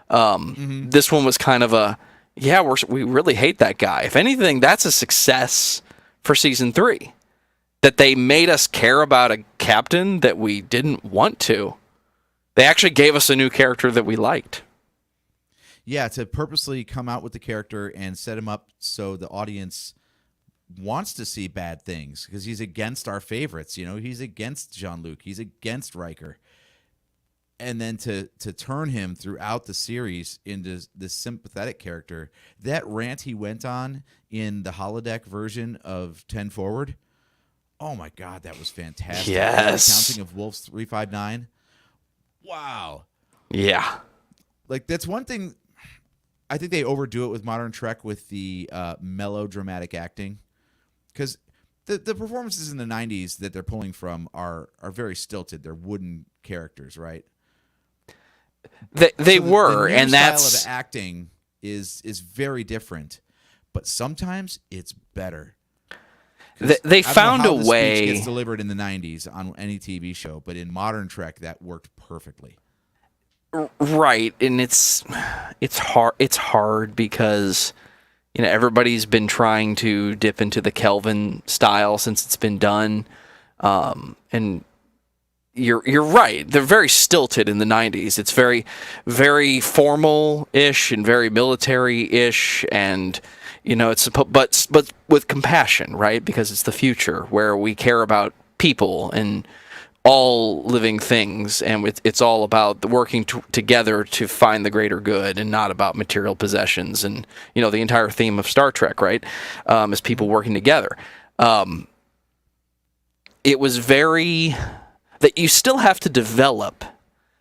This one was kind of we really hate that guy. If anything, that's a success for season 3. That they made us care about a captain that we didn't want to. They actually gave us a new character that we liked. Yeah, to purposely come out with the character and set him up so the audience wants to see bad things because he's against our favorites. He's against Jean-Luc. He's against Riker. And then to turn him throughout the series into this sympathetic character, that rant he went on in the holodeck version of 10 Forward, oh my God, that was fantastic. Yes. Counting of Wolf's 359. Wow. Yeah. Like, that's one thing. I think they overdo it with modern Trek with the melodramatic acting. Because the performances in the 90s that they're pulling from are very stilted. They're wooden characters, right? They So were, the new and style that's... of acting is very different. But sometimes it's better. They found a the speech way. gets delivered in the 90s on any TV show, but in modern Trek that worked perfectly. Right, and it's hard because everybody's been trying to dip into the Kelvin style since it's been done, and you're right. They're very stilted in the 90s. It's very, very formal-ish and very military-ish, and it's but with compassion, right? Because it's the future where we care about people and all living things, and it's all about the working together to find the greater good, and not about material possessions. And the entire theme of Star Trek, right, is people working together. It was very that you still have to develop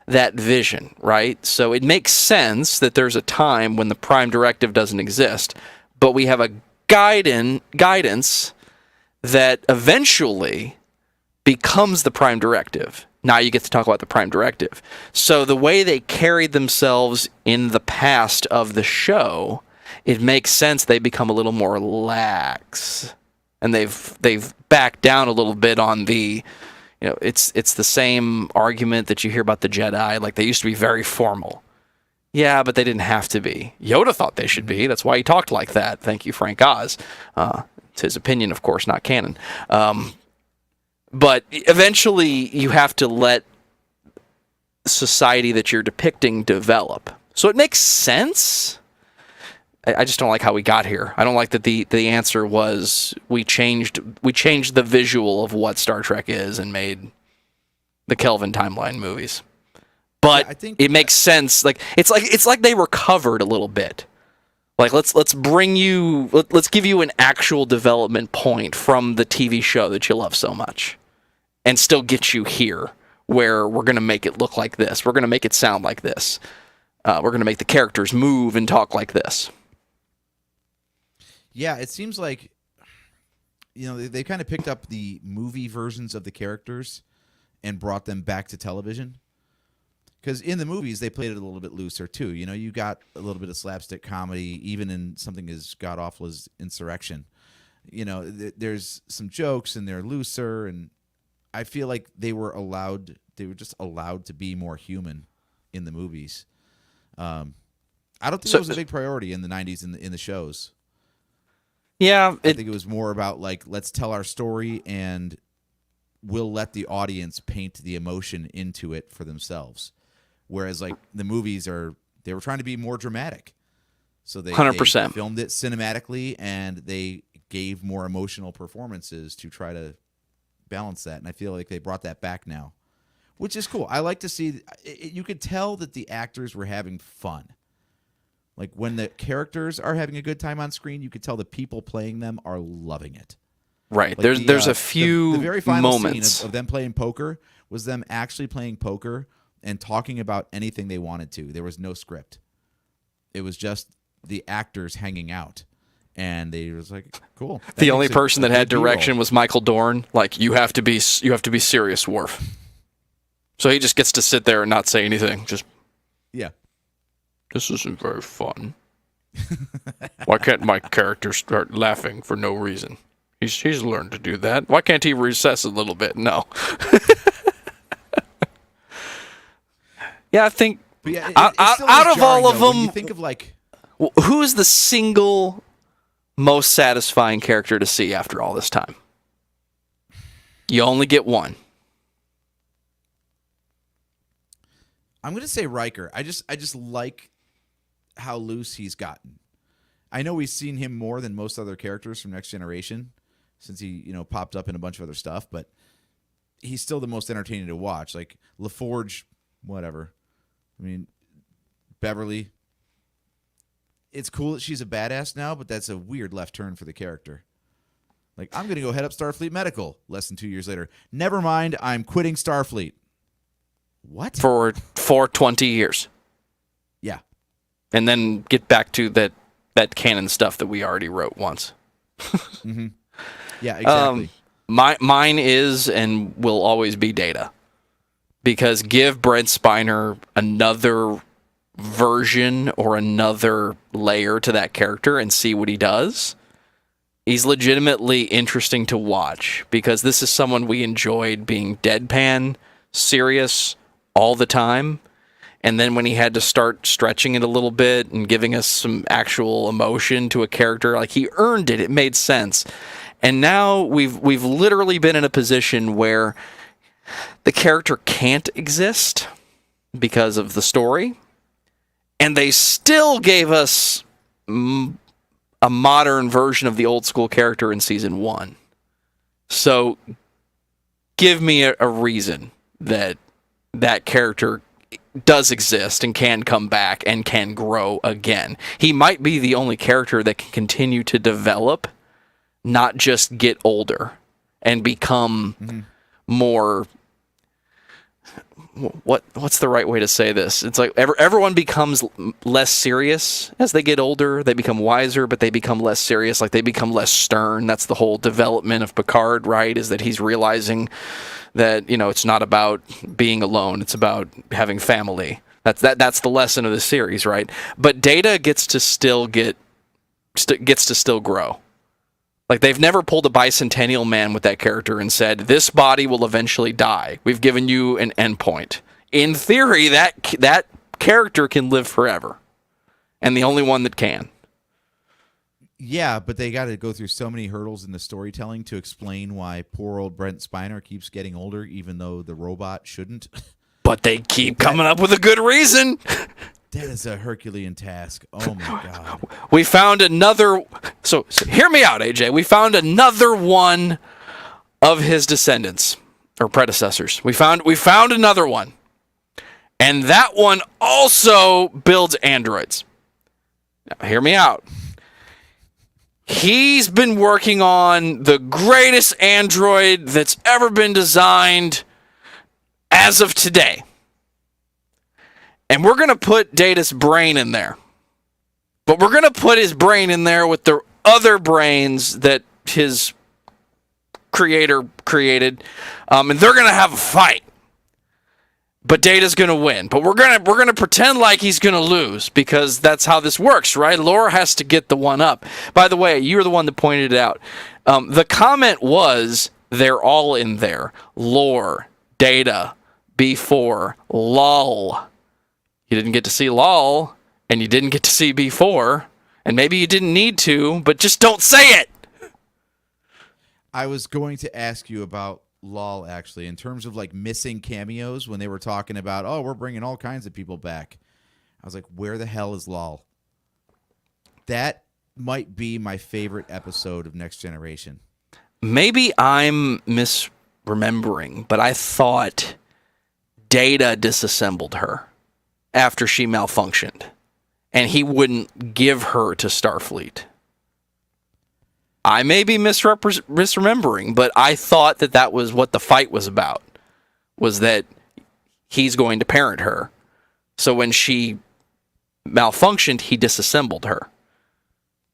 that vision, right? So it makes sense that there's a time when the Prime Directive doesn't exist, but we have a guidance that eventually becomes the Prime Directive. Now you get to talk about the Prime Directive. So the way they carried themselves in the past of the show, it makes sense they become a little more lax. And they've backed down a little bit on the, it's the same argument that you hear about the Jedi. Like, they used to be very formal. Yeah, but they didn't have to be. Yoda thought they should be. That's why he talked like that. Thank you, Frank Oz. It's his opinion, of course, not canon. But eventually, you have to let society that you're depicting develop. So it makes sense. I just don't like how we got here. I don't like that the answer was we changed the visual of what Star Trek is and made the Kelvin timeline movies. But I think it makes sense. Like it's like they recovered a little bit. Like let's give you an actual development point from the TV show that you love so much, and still get you here where we're gonna make it look like this. We're gonna make it sound like this. We're gonna make the characters move and talk like this. Yeah, it seems like they kind of picked up the movie versions of the characters and brought them back to television. Because in the movies, they played it a little bit looser, too. You got a little bit of slapstick comedy, even in something as god-awful as Insurrection. There's some jokes, and they're looser, and I feel like they were just allowed to be more human in the movies. I don't think it was a big priority in the 90s in the shows. Yeah. I think it was more about, like, let's tell our story, and we'll let the audience paint the emotion into it for themselves. Whereas, like, the movies they were trying to be more dramatic. So they 100%. They filmed it cinematically, and they gave more emotional performances to try to balance that. And I feel like they brought that back now, which is cool. I like to see you could tell that the actors were having fun. Like, when the characters are having a good time on screen, you could tell the people playing them are loving it. Right. Like there's a few the very final moments scene of them playing poker was them actually playing poker and talking about anything they wanted to. There was no script. It was just the actors hanging out. And they was like, cool. The only person that had direction was Michael Dorn. Like, you have to be serious, Worf. So he just gets to sit there and not say anything. Just, yeah. This isn't very fun. Why can't my character start laughing for no reason? He's learned to do that. Why can't he recess a little bit? No. Yeah, I think out of all of them, you think of like, who is the single most satisfying character to see after all this time? You only get one. I'm going to say Riker. I just like how loose he's gotten. I know we've seen him more than most other characters from Next Generation since he, popped up in a bunch of other stuff, but he's still the most entertaining to watch. Like LaForge, whatever. I mean, Beverly. It's cool that she's a badass now, but that's a weird left turn for the character. Like, I'm going to go head up Starfleet Medical less than 2 years later. Never mind, I'm quitting Starfleet. What? For 20 years. Yeah. And then get back to that canon stuff that we already wrote once. Mm-hmm. Yeah, exactly. Mine is and will always be Data. Because give Brent Spiner another version or another layer to that character and see what he does. He's legitimately interesting to watch because this is someone we enjoyed being deadpan, serious all the time. And then when he had to start stretching it a little bit and giving us some actual emotion to a character, like, he earned it. It made sense. And now we've literally been in a position where the character can't exist because of the story. And they still gave us a modern version of the old school character in season 1. So give me a reason that character does exist and can come back and can grow again. He might be the only character that can continue to develop, not just get older and become more... What's the right way to say this? It's like everyone becomes less serious as they get older. They become wiser, but they become less serious. Like, they become less stern. That's the whole development of Picard, right? Is that he's realizing that, it's not about being alone. It's about having family. That's the lesson of the series, right? But Data gets to still grow. Like, they've never pulled a bicentennial man with that character and said, this body will eventually die. We've given you an endpoint. In theory, that character can live forever. And the only one that can. Yeah, but they got to go through so many hurdles in the storytelling to explain why poor old Brent Spiner keeps getting older, even though the robot shouldn't. But they keep coming up with a good reason. That is a Herculean task. Oh, my God. We found another... So hear me out, AJ. We found another one of his descendants, or predecessors. We found another one. And that one also builds androids. Now, hear me out. He's been working on the greatest android that's ever been designed as of today. And we're going to put Data's brain in there. But we're going to put his brain in there with the other brains that his creator created. And they're going to have a fight. But Data's going to win. But we're going to pretend like he's going to lose because that's how this works, right? Laura has to get the one up. By the way, you're the one that pointed it out. The comment was, they're all in there. Lore, Data, B4, lol. You didn't get to see lol, and you didn't get to see B4, and maybe you didn't need to, but just don't say it! I was going to ask you about lol, actually, in terms of, like, missing cameos when they were talking about, oh, we're bringing all kinds of people back. I was like, where the hell is lol? That might be my favorite episode of Next Generation. Maybe I'm misremembering, but I thought Data disassembled her after she malfunctioned, and he wouldn't give her to Starfleet. I may be misremembering, but I thought that was what the fight was about, was that he's going to parent her. So when she malfunctioned, he disassembled her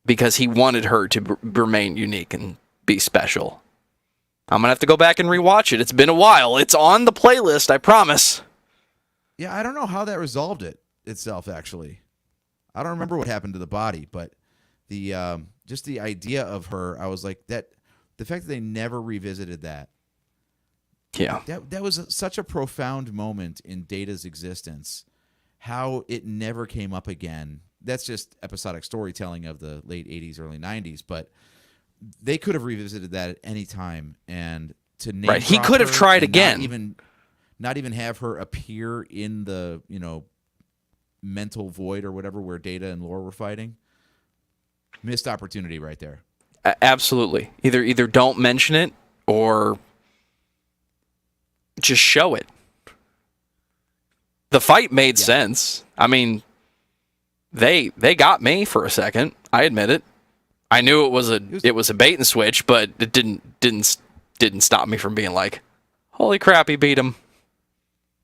because he wanted her to remain unique and be special. I'm going to have to go back and rewatch it. It's been a while. It's on the playlist, I promise. Yeah, I don't know how that resolved itself, actually. I don't remember what happened to the body, but the just the idea of her, I was like, the fact that they never revisited that. Yeah. That was such a profound moment in Data's existence. How it never came up again. That's just episodic storytelling of the late 80s, early 90s, but they could have revisited that at any time, and to name right, he could have tried again. Not even have her appear in the mental void or whatever where Data and Lore were fighting. Missed opportunity right there. Absolutely. Either don't mention it or just show it. The fight made sense. I mean, they got me for a second. I admit it. I knew it was a bait and switch, but it didn't stop me from being like, holy crap, he beat him.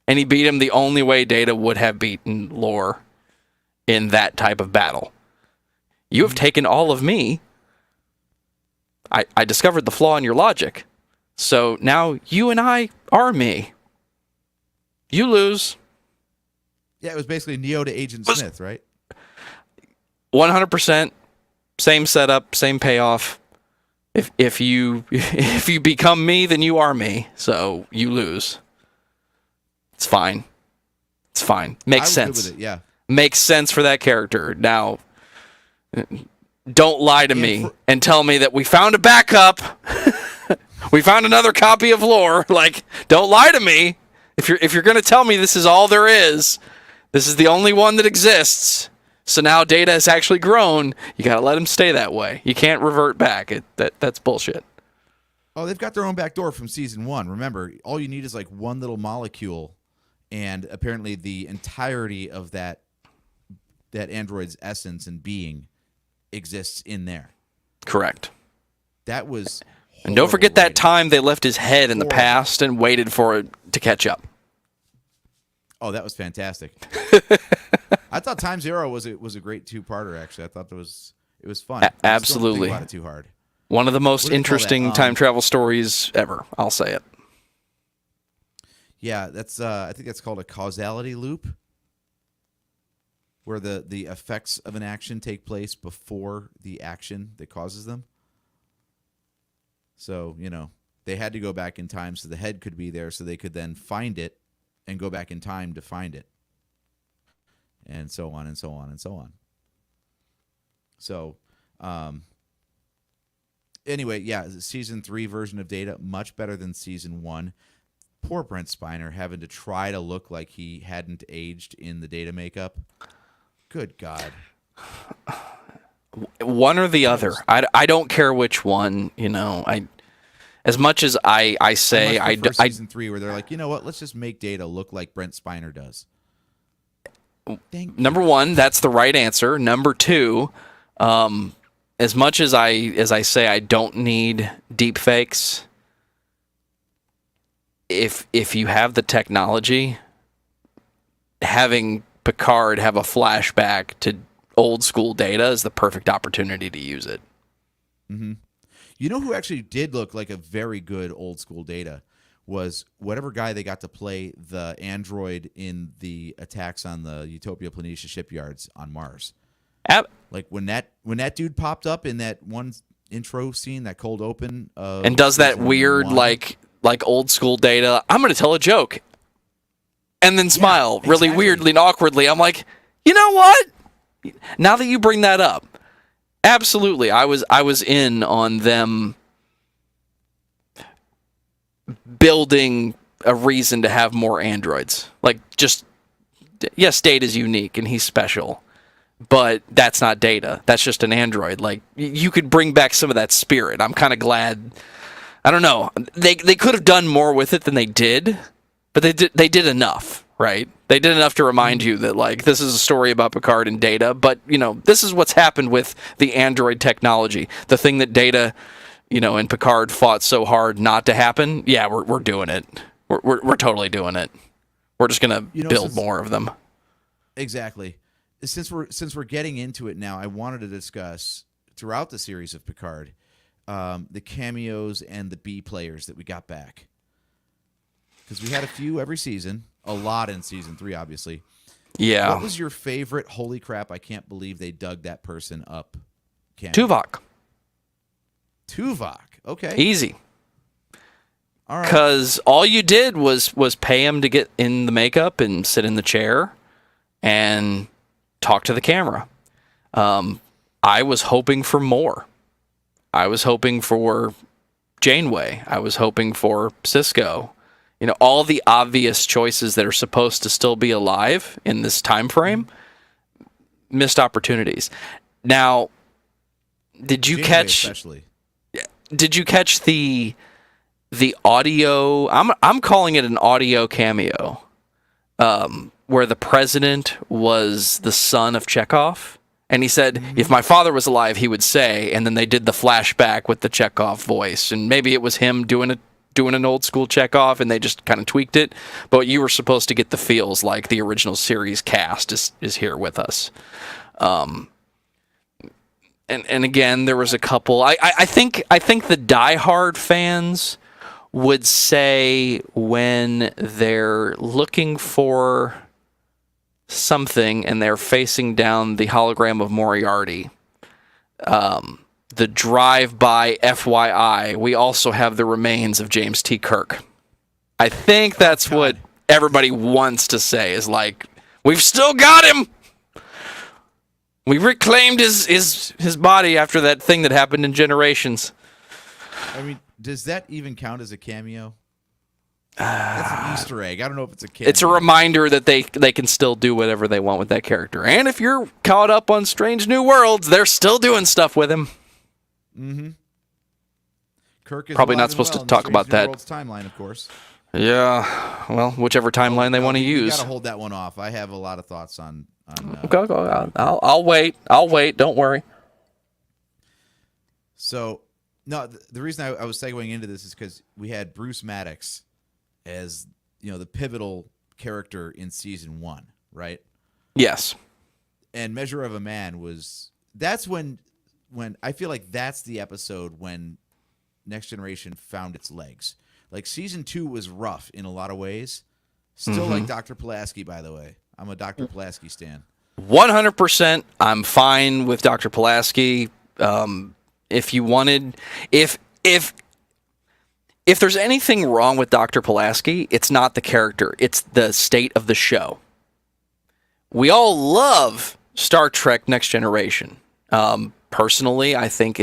And he beat him the only way Data would have beaten Lore in that type of battle. You have taken all of me. I discovered the flaw in your logic. So now you and I are me. You lose. Yeah, it was basically Neo to Agent Smith, right? 100%. Same setup, same payoff. If you become me, then you are me. So you lose. It's fine. It's fine. Makes sense. Good with it, yeah. Makes sense for that character. Now, don't lie to me and tell me that we found a backup. We found another copy of Lore. Like, don't lie to me. If you're going to tell me this is all there is, this is the only one that exists. So now Data has actually grown. You got to let him stay that way. You can't revert back. That's bullshit. Oh, they've got their own back door from season 1. Remember, all you need is like one little molecule, and apparently the entirety of that android's essence and being exists in there. Correct. That was and don't forget that writing. time they left his head in the past and waited for it to catch up. Oh, that was fantastic. I thought Time Zero was a great two-parter. Actually, I thought it was fun. Absolutely. I just don't think about it too hard. One of the most What do you call interesting that? time travel stories ever. I'll say it. Yeah, that's I think that's called a causality loop, where the effects of an action take place before the action that causes them. So, they had to go back in time so the head could be there so they could then find it and go back in time to find it. And so on and so on and so on. So, anyway, yeah, season 3 version of Data, much better than season 1. Poor Brent Spiner having to try to look like he hadn't aged in the Data makeup. Good God. One or the other. I don't care which one, as much as I say I season 3 where they're like, you know what, let's just make Data look like Brent Spiner does. Number one, that's the right answer. Number two, as much as I say I don't need deep fakes, if you have the technology, having Picard have a flashback to old school Data is the perfect opportunity to use it. Mm-hmm. You know who actually did look like a very good old school Data was whatever guy they got to play the android in the attacks on the Utopia Planitia shipyards on Mars. Like when that dude popped up in that one intro scene, that cold open, and does that weird like old school Data, I'm going to tell a joke, and then smile really weirdly and awkwardly. I'm like, you know what? Now that you bring that up, absolutely, I was in on them building a reason to have more androids. Like, just, yes, Data's unique and he's special, but that's not Data. That's just an android. Like, you could bring back some of that spirit. I'm kind of glad. I don't know. They could have done more with it than they did, but they did enough, right? They did enough to remind you that, like, this is a story about Picard and Data, but, this is what's happened with the android technology. The thing that Data, and Picard fought so hard not to happen. Yeah, we're doing it. We're totally doing it. We're just gonna build since- more of them. Exactly. Since we're getting into it now, I wanted to discuss throughout the series of Picard the cameos and the B players that we got back. Because we had a few every season, a lot in season 3, obviously. Yeah. What was your favorite? Holy crap! I can't believe they dug that person up. Cameo? Tuvok. Okay. Easy. All right. Because all you did was pay him to get in the makeup and sit in the chair and talk to the camera. I was hoping for more. I was hoping for Janeway. I was hoping for Cisco. All the obvious choices that are supposed to still be alive in this time frame. Missed opportunities. Now, did you Janeway catch? Especially. Did you catch the audio? I'm calling it an audio cameo, where the president was the son of Chekhov, and he said, "If my father was alive, he would say." And then they did the flashback with the Chekhov voice, and maybe it was him doing an old school Chekhov, and they just kind of tweaked it. But you were supposed to get the feels like the original series cast is here with us. And again, there was a couple. I think the diehard fans would say when they're looking for something and they're facing down the hologram of Moriarty, the drive-by FYI, we also have the remains of James T. Kirk. I think that's what everybody wants to say is like, we've still got him. We reclaimed his body after that thing that happened in Generations. I mean, does that even count as a cameo? That's an Easter egg. I don't know if it's a cameo. It's a reminder that they can still do whatever they want with that character. And if you're caught up on Strange New Worlds, they're still doing stuff with him. Mm-hmm. Kirk is probably alive not and supposed well to in talk the about Strange New that. Worlds timeline, of course. Yeah, well, whichever timeline they want to You use. got to hold that one off. I have a lot of thoughts on Okay. I'll wait. Don't worry. So, no, the reason I was segueing into this is because we had Bruce Maddox as the pivotal character in season 1, right? Yes. And Measure of a Man that's when I feel like that's the episode when Next Generation found its legs. Like season 2 was rough in a lot of ways. Still like Dr. Pulaski, by the way. I'm a Dr. Pulaski stan. 100%. I'm fine with Dr. Pulaski. If you wanted, if there's anything wrong with Dr. Pulaski, it's not the character. It's the state of the show. We all love Star Trek Next Generation. Personally, I think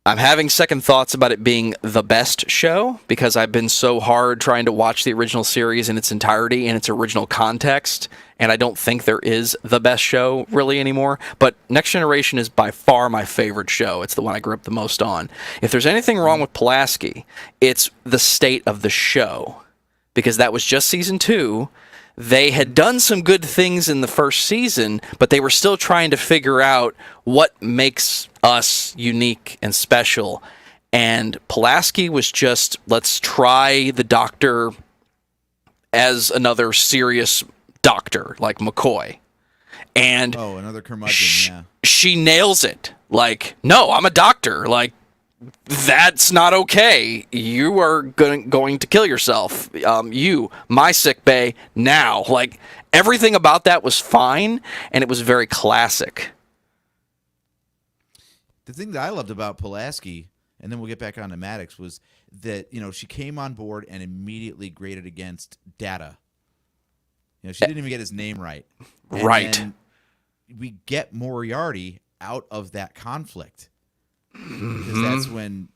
I'm having second thoughts about it being the best show because I've been so hard trying to watch the original series in its entirety in its original context, and I don't think there is the best show really anymore. But Next Generation is by far my favorite show. It's the one I grew up the most on. If there's anything wrong with Pulaski, it's the state of the show because that was just season 2. They had done some good things in the first season, but they were still trying to figure out what makes us unique and special. And Pulaski was just, let's try the Doctor as another serious doctor, like McCoy. And another curmudgeon, she nails it. Like, no, I'm a doctor. Like, that's not okay. You are going to kill yourself. My sick bay now. Like, everything about that was fine, and it was very classic. The thing that I loved about Pulaski, and then we'll get back on to Maddox, was that she came on board and immediately graded against Data. She didn't even get his name right. And right. then we get Moriarty out of that conflict. Because that's when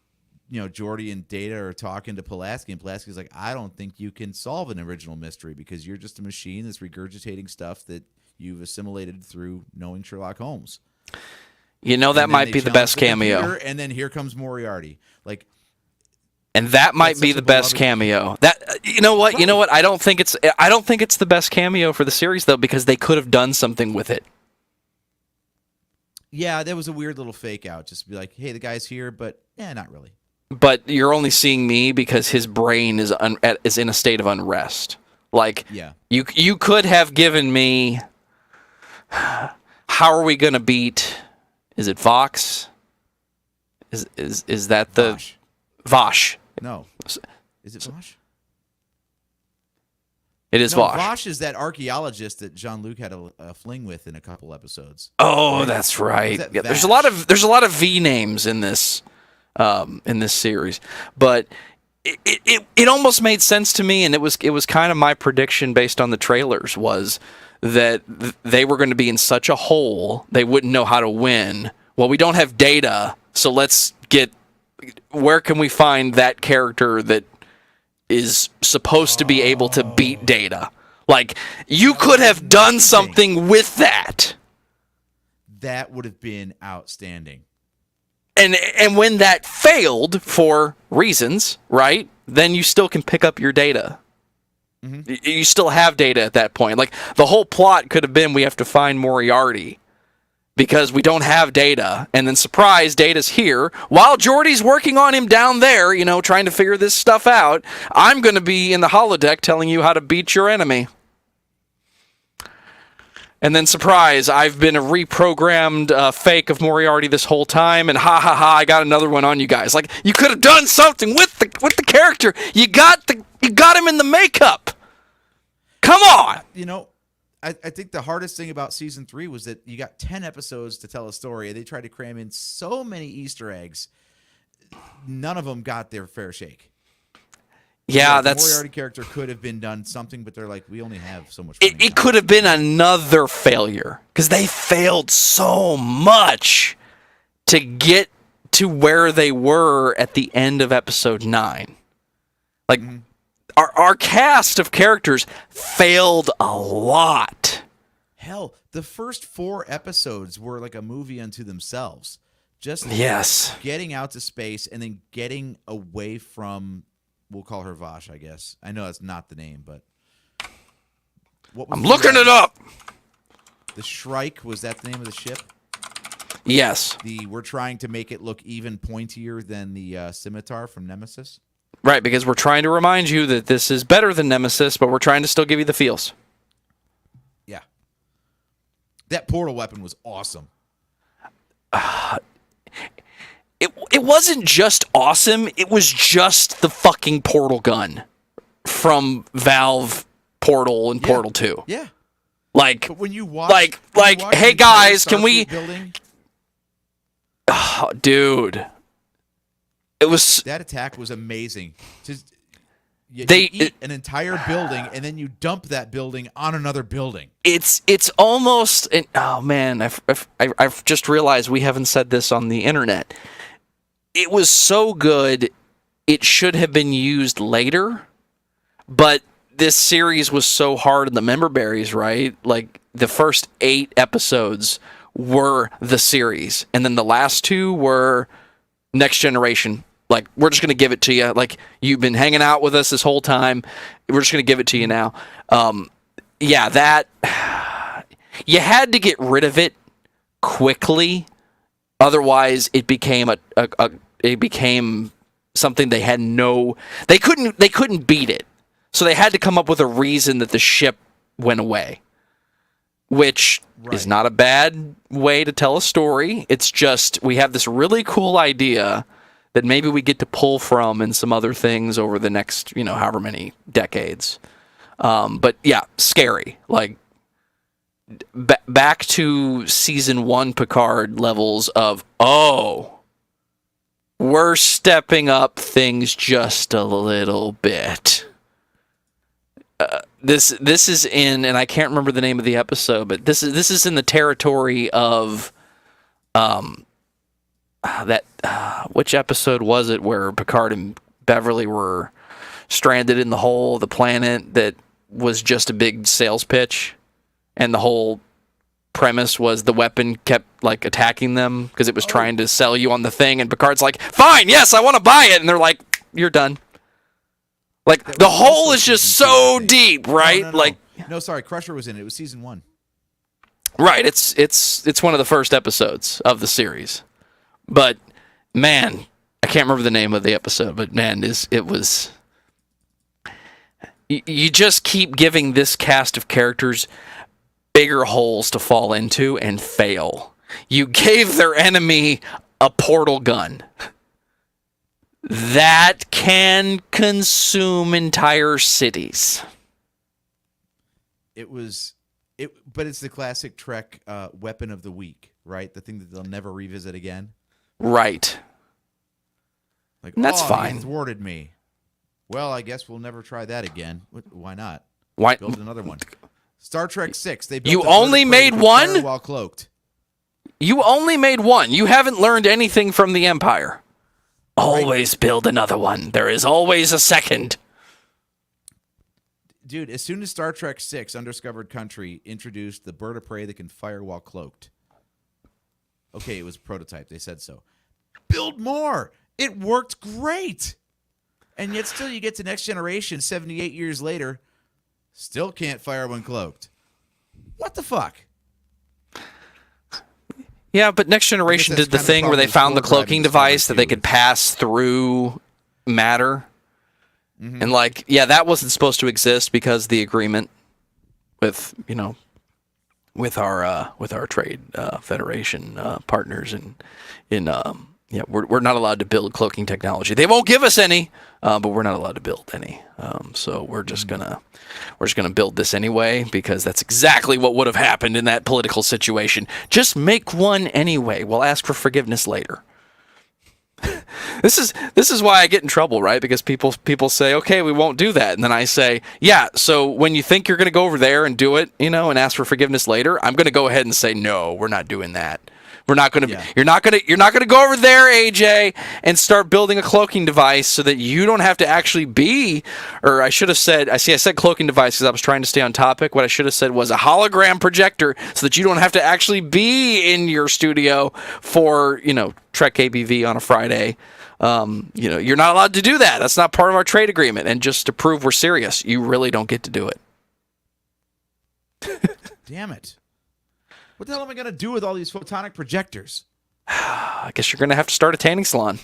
Geordi and Data are talking to Pulaski, and Pulaski's like, I don't think you can solve an original mystery because you're just a machine that's regurgitating stuff that you've assimilated through knowing Sherlock Holmes. That might be the best cameo. And then here comes Moriarty. And that might be the best cameo. That you know what? I don't think it's the best cameo for the series though, because they could have done something with it. Yeah, that was a weird little fake out. Just to be like, hey, the guy's here, but not really. but you're only seeing me because his brain is in a state of unrest. Like, you could have given me, how are we going to beat, is it Vox? Is that the... Vosh. No. Is it Vosh? It is no, Vosh. Vosh is that archaeologist that Jean-Luc had a fling with in a couple episodes. Oh, that's right. That yeah, there's a lot of V names in this series, but it almost made sense to me, and it was kind of my prediction based on the trailers was that they were going to be in such a hole they wouldn't know how to win. Well, we don't have data, so let's get where can we find that character that is supposed to be able to beat Data. Like, you could have done something with that. That would have been outstanding. And when that failed for reasons, right, then you still can pick up your Data. Mm-hmm. You still have Data at that point. Like, the whole plot could have been we have to find Moriarty because we don't have Data, and then surprise, Data's here while Geordi's working on him down there, you know, trying to figure this stuff out. I'm going to be in the holodeck telling you how to beat your enemy. And then surprise, I've been a reprogrammed fake of Moriarty this whole time, and ha ha ha, I got another one on you guys. Like, you could have done something with the character. You got him in the makeup. Come on. You know, I think the hardest thing about season 3 was that you got 10 episodes to tell a story. They tried to cram in so many Easter eggs. None of them got their fair shake. Yeah, the that's... Moriarty character could have been done something, but they're like, we only have so much. It could have been another failure because they failed so much to get to where they were at the end of episode 9. Like... Mm-hmm. Our cast of characters failed a lot. Hell, the first 4 episodes were like a movie unto themselves. Just getting out to space and then getting away from, we'll call her Vosh, I guess. I know that's not the name, but... I'm looking it up! The Shrike, was that the name of the ship? Yes. We're trying to make it look even pointier than the scimitar from Nemesis? Right, because we're trying to remind you that this is better than Nemesis, but we're trying to still give you the feels. Yeah. That portal weapon was awesome. It wasn't just awesome, it was just the fucking portal gun from Valve Portal and Portal 2. Yeah. Like, but when you watch, hey guys, can we... Oh, dude. It was... That attack was amazing. You eat an entire building, and then you dump that building on another building. It's almost... Oh, man. I've just realized we haven't said this on the internet. It was so good, it should have been used later, but this series was so hard on the member berries, right? Like, the first 8 episodes were the series, and then the last 2 were Next Generation. Like, we're just going to give it to you. Like, you've been hanging out with us this whole time. We're just going to give it to you now. Yeah, that... You had to get rid of it quickly. Otherwise, it became it became something they had no... They couldn't beat it. So they had to come up with a reason that the ship went away. Which is not a bad way to tell a story. It's just, we have this really cool idea that maybe we get to pull from in some other things over the next, however many decades. But yeah, scary. Like, back to season 1 Picard levels of, we're stepping up things just a little bit. This is in, and I can't remember the name of the episode, but this is in the territory of, which episode was it where Picard and Beverly were stranded in the hole of the planet that was just a big sales pitch, and the whole premise was the weapon kept like attacking them because it was trying to sell you on the thing, and Picard's like, fine, yes, I want to buy it, and they're like, you're done. Like, the hole is just so deep, right? No, sorry, Crusher was in it. It was season 1. Right, it's one of the first episodes of the series. But, man, I can't remember the name of the episode, but man, it was. You just keep giving this cast of characters bigger holes to fall into and fail. You gave their enemy a portal gun that can consume entire cities. But it's the classic Trek weapon of the week, right? The thing that they'll never revisit again. Right. Like, and that's he fine. thwarted me. Well, I guess we'll never try that again. Why not? Why build another one? Star Trek 6. They built You a only made one while cloaked. You only made one. You haven't learned anything from the Empire. Always build another one. There is always a second. Dude, as soon as Star Trek 6 Undiscovered Country introduced the bird of prey that can fire while cloaked. Okay, it was a prototype. They said so. Build more. It worked great. And yet still you get to Next Generation 78 years later, still can't fire when cloaked. What the fuck? Yeah, but Next Generation did the thing where they found the cloaking device that they could pass through matter. Mm-hmm. And that wasn't supposed to exist because the agreement with, with our trade federation partners we're not allowed to build cloaking technology. They won't give us any, but we're not allowed to build any. So we're just gonna build this anyway because that's exactly what would have happened in that political situation. Just make one anyway. We'll ask for forgiveness later. This is why I get in trouble, right? Because people say, okay, we won't do that, and then I say, yeah. So when you think you're going to go over there and do it, and ask for forgiveness later, I'm going to go ahead and say, no, we're not doing that. We're not going to. Yeah. You're not going to go over there, AJ, and start building a cloaking device so that you don't have to actually be. Or I should have said. I said cloaking device because I was trying to stay on topic. What I should have said was a hologram projector so that you don't have to actually be in your studio for Trek ABV on a Friday. You're not allowed to do that. That's not part of our trade agreement. And just to prove we're serious, you really don't get to do it. Damn it. What the hell am I going to do with all these photonic projectors? I guess you're going to have to start a tanning salon.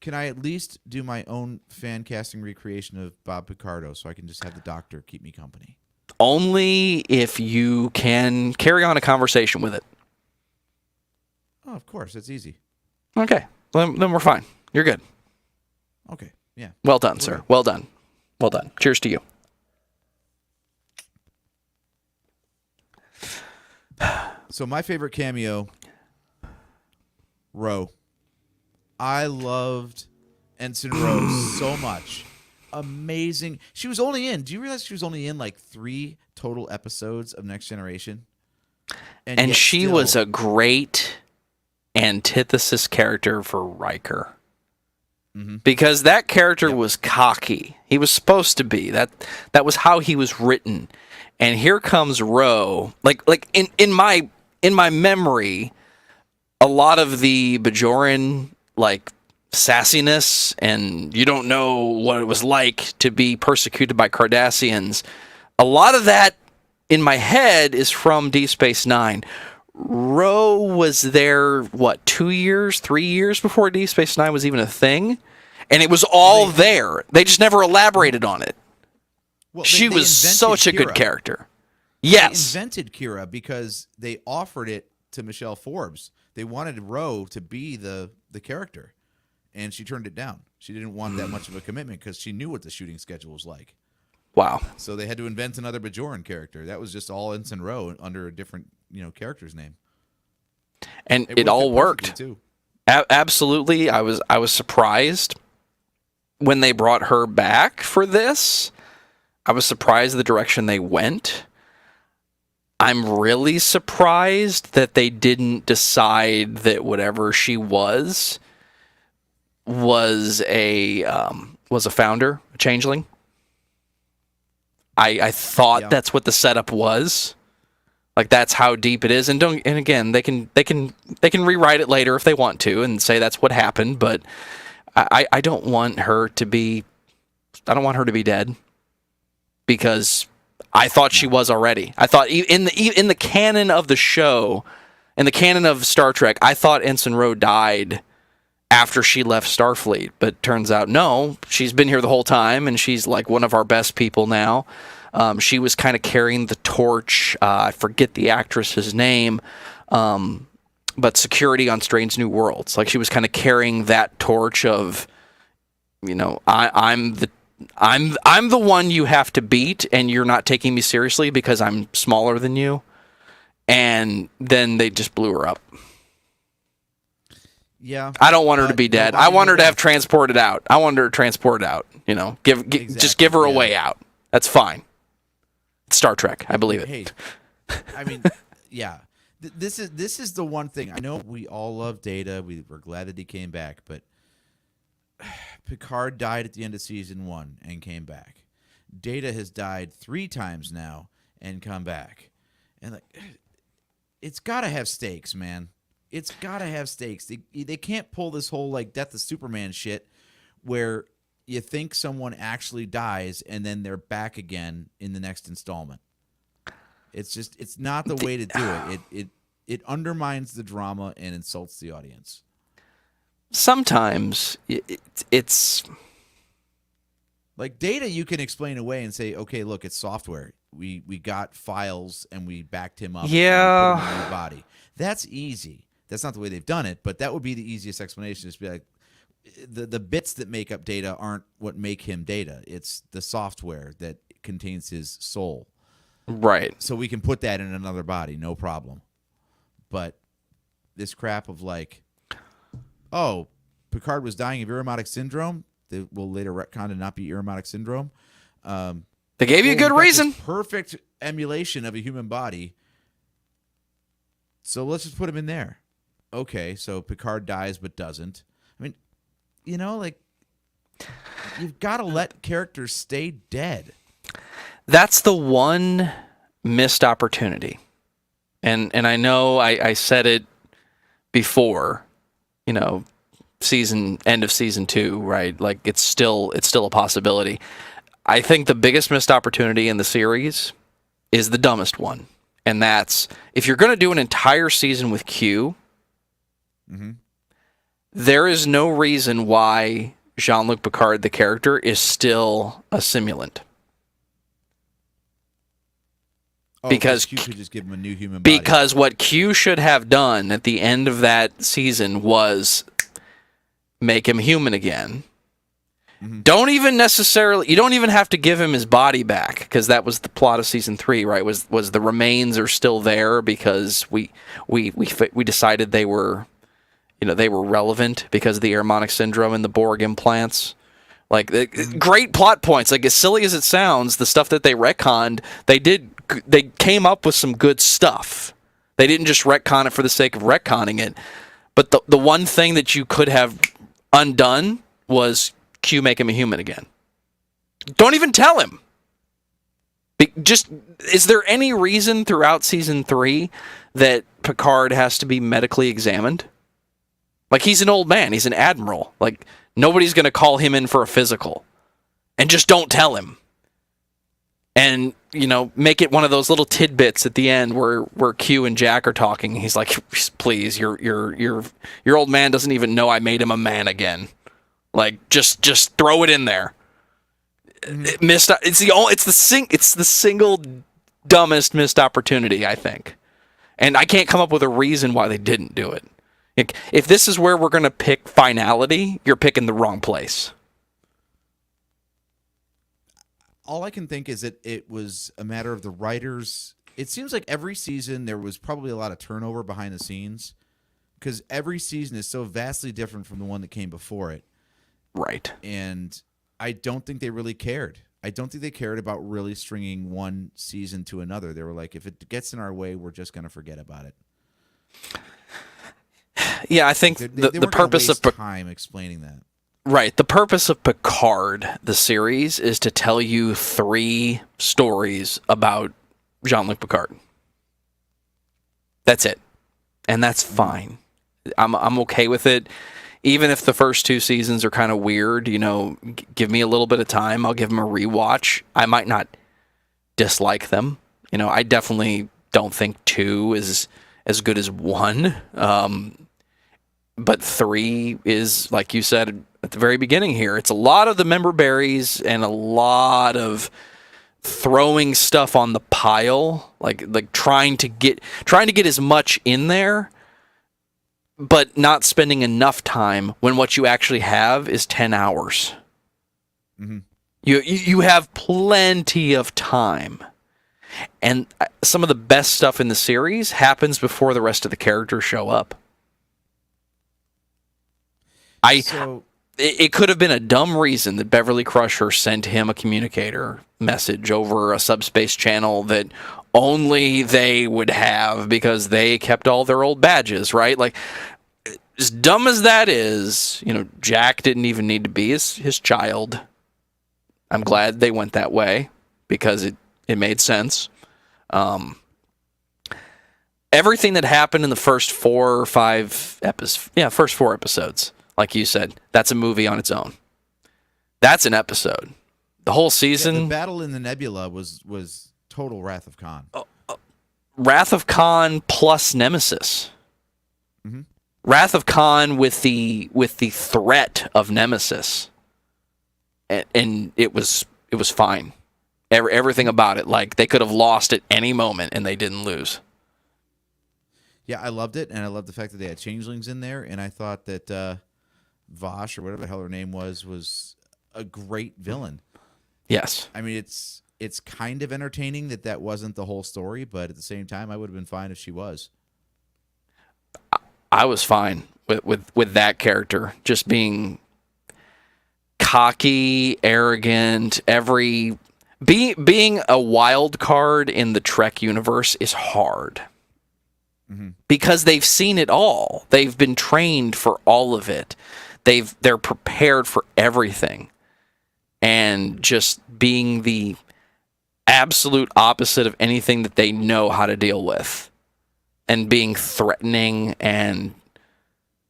Can I at least do my own fan casting recreation of Bob Picardo so I can just have the doctor keep me company? Only if you can carry on a conversation with it. Oh, of course. That's easy. Okay. Then we're fine. You're good. Okay. Yeah. Well done, sir. Well done. Well done. Cheers to you. So my favorite cameo, Ro. I loved Ensign Ro so much. Amazing. She was only in. Do you realize she was only in 3 total episodes of Next Generation? And she was a great antithesis character for Riker. Mm-hmm. Because that character was cocky. He was supposed to be. That was how he was written. And here comes Ro. In my memory, a lot of the Bajoran sassiness and you don't know what it was like to be persecuted by Cardassians. A lot of that in my head is from Deep Space Nine. Ro was there 2 years, 3 years before Deep Space Nine was even a thing, and it was all there. They just never elaborated on it. Well, she was such a good character. Yes. They invented Kira because they offered it to Michelle Forbes. They wanted Ro to be the character, and she turned it down. She didn't want that much of a commitment because she knew what the shooting schedule was like. Wow. So they had to invent another Bajoran character. That was just all Ensign Ro under a different character's name. And it all worked. Too. Absolutely. I was surprised when they brought her back for this. I was surprised the direction they went. I'm really surprised that they didn't decide that whatever she was a founder, a changeling. I thought that's what the setup was. That's how deep it is. And again, they can rewrite it later if they want to and say that's what happened, but I don't want her to be dead because I thought she was already. I thought in the canon of the show, in the canon of Star Trek, I thought Ensign Ro died after she left Starfleet, but turns out no, she's been here the whole time, and she's like one of our best people now. She was kind of carrying the torch. I forget the actress's name, but security on Strange New Worlds. Like she was kind of carrying that torch of, I'm the one you have to beat, and you're not taking me seriously because I'm smaller than you. And then they just blew her up. Yeah. I don't want her to be dead. I want her to have transported out. I want her to transport out. Just give her a way out. That's fine. It's Star Trek. I believe it. Hey, I mean, yeah. This is the one thing. I know we all love Data. We're glad that he came back, but Picard died at the end of season 1 and came back. Data has died 3 times now and come back. And it's got to have stakes, man. It's got to have stakes. They can't pull this whole Death of Superman shit where you think someone actually dies and then they're back again in the next installment. It's not the way to do it. It undermines the drama and insults the audience. Sometimes it's like Data you can explain away and say, okay, look, it's software. We got files and we backed him up. Yeah. And we put him in a new body. That's easy. That's not the way they've done it, but that would be the easiest explanation. Just be like, the bits that make up Data aren't what make him Data. It's the software that contains his soul. Right. So we can put that in another body, no problem. But this crap of Picard was dying of Irumodic syndrome. That will later retcon to not be Irumodic syndrome. They gave you a good reason. Perfect emulation of a human body. So let's just put him in there. Okay, so Picard dies but doesn't. I mean, you've got to let characters stay dead. That's the one missed opportunity. And I know I said it before, end of season 2, right? Like it's still a possibility. I think the biggest missed opportunity in the series is the dumbest one. And that's, if you're going to do an entire season with Q, there is no reason why Jean-Luc Picard, the character, is still a simulant. Because Q could just give him a new human body. Because what Q should have done at the end of that season was make him human again. You don't even have to give him his body back, because that was the plot of season 3, right? Was the remains are still there because we decided they were relevant because of the Irumodic syndrome and the Borg implants. Great plot points. Like, as silly as it sounds, the stuff that they retconned, they came up with some good stuff. They didn't just retcon it for the sake of retconning it. But the one thing that you could have undone was Q make him a human again. Don't even tell him. Is there any reason throughout season 3 that Picard has to be medically examined? Like, he's an old man. He's an admiral. Like, nobody's going to call him in for a physical. And just don't tell him. And, make it one of those little tidbits at the end where Q and Jack are talking. He's like, please, your old man doesn't even know I made him a man again. Like, just throw it in there. It's the single dumbest missed opportunity, I think. And I can't come up with a reason why they didn't do it. If this is where we're going to pick finality, you're picking the wrong place. All I can think is that it was a matter of the writers. It seems like every season there was probably a lot of turnover behind the scenes, because every season is so vastly different from the one that came before it. Right. And I don't think they really cared. I don't think they cared about really stringing one season to another. They were like, if it gets in our way, we're just going to forget about it. Yeah, I think They the purpose of time explaining that. Right. The purpose of Picard, the series, is to tell you 3 stories about Jean-Luc Picard. That's it. And that's fine. I'm okay with it. Even if the first 2 seasons are kind of weird, give me a little bit of time. I'll give them a rewatch. I might not dislike them. I definitely don't think 2 is as good as 1. But 3 is, like you said at the very beginning here, it's a lot of the member berries and a lot of throwing stuff on the pile, like trying to get as much in there, but not spending enough time when what you actually have is 10 hours. Mm-hmm. You have plenty of time. And some of the best stuff in the series happens before the rest of the characters show up. It could have been a dumb reason that Beverly Crusher sent him a communicator message over a subspace channel that only they would have because they kept all their old badges, right? Like, as dumb as that is, Jack didn't even need to be his child. I'm glad they went that way because it made sense. Everything that happened in the first 4 or 5 episodes, first 4 episodes, like you said, that's a movie on its own. That's an episode. The whole season. The battle in the nebula was total Wrath of Khan. Wrath of Khan plus Nemesis. Mm-hmm. Wrath of Khan with the threat of Nemesis, and it was fine. Everything about it, like they could have lost at any moment and they didn't lose. Yeah, I loved it, and I loved the fact that they had changelings in there, and I thought that Vosh, or whatever the hell her name was a great villain. Yes. I mean, it's kind of entertaining that wasn't the whole story, but at the same time, I would have been fine if she was. I was fine with that character just being cocky, arrogant. Being a wild card in the Trek universe is hard. Mm-hmm. Because they've seen it all. They've been trained for all of it. They're prepared for everything. And just being the absolute opposite of anything that they know how to deal with. And being threatening and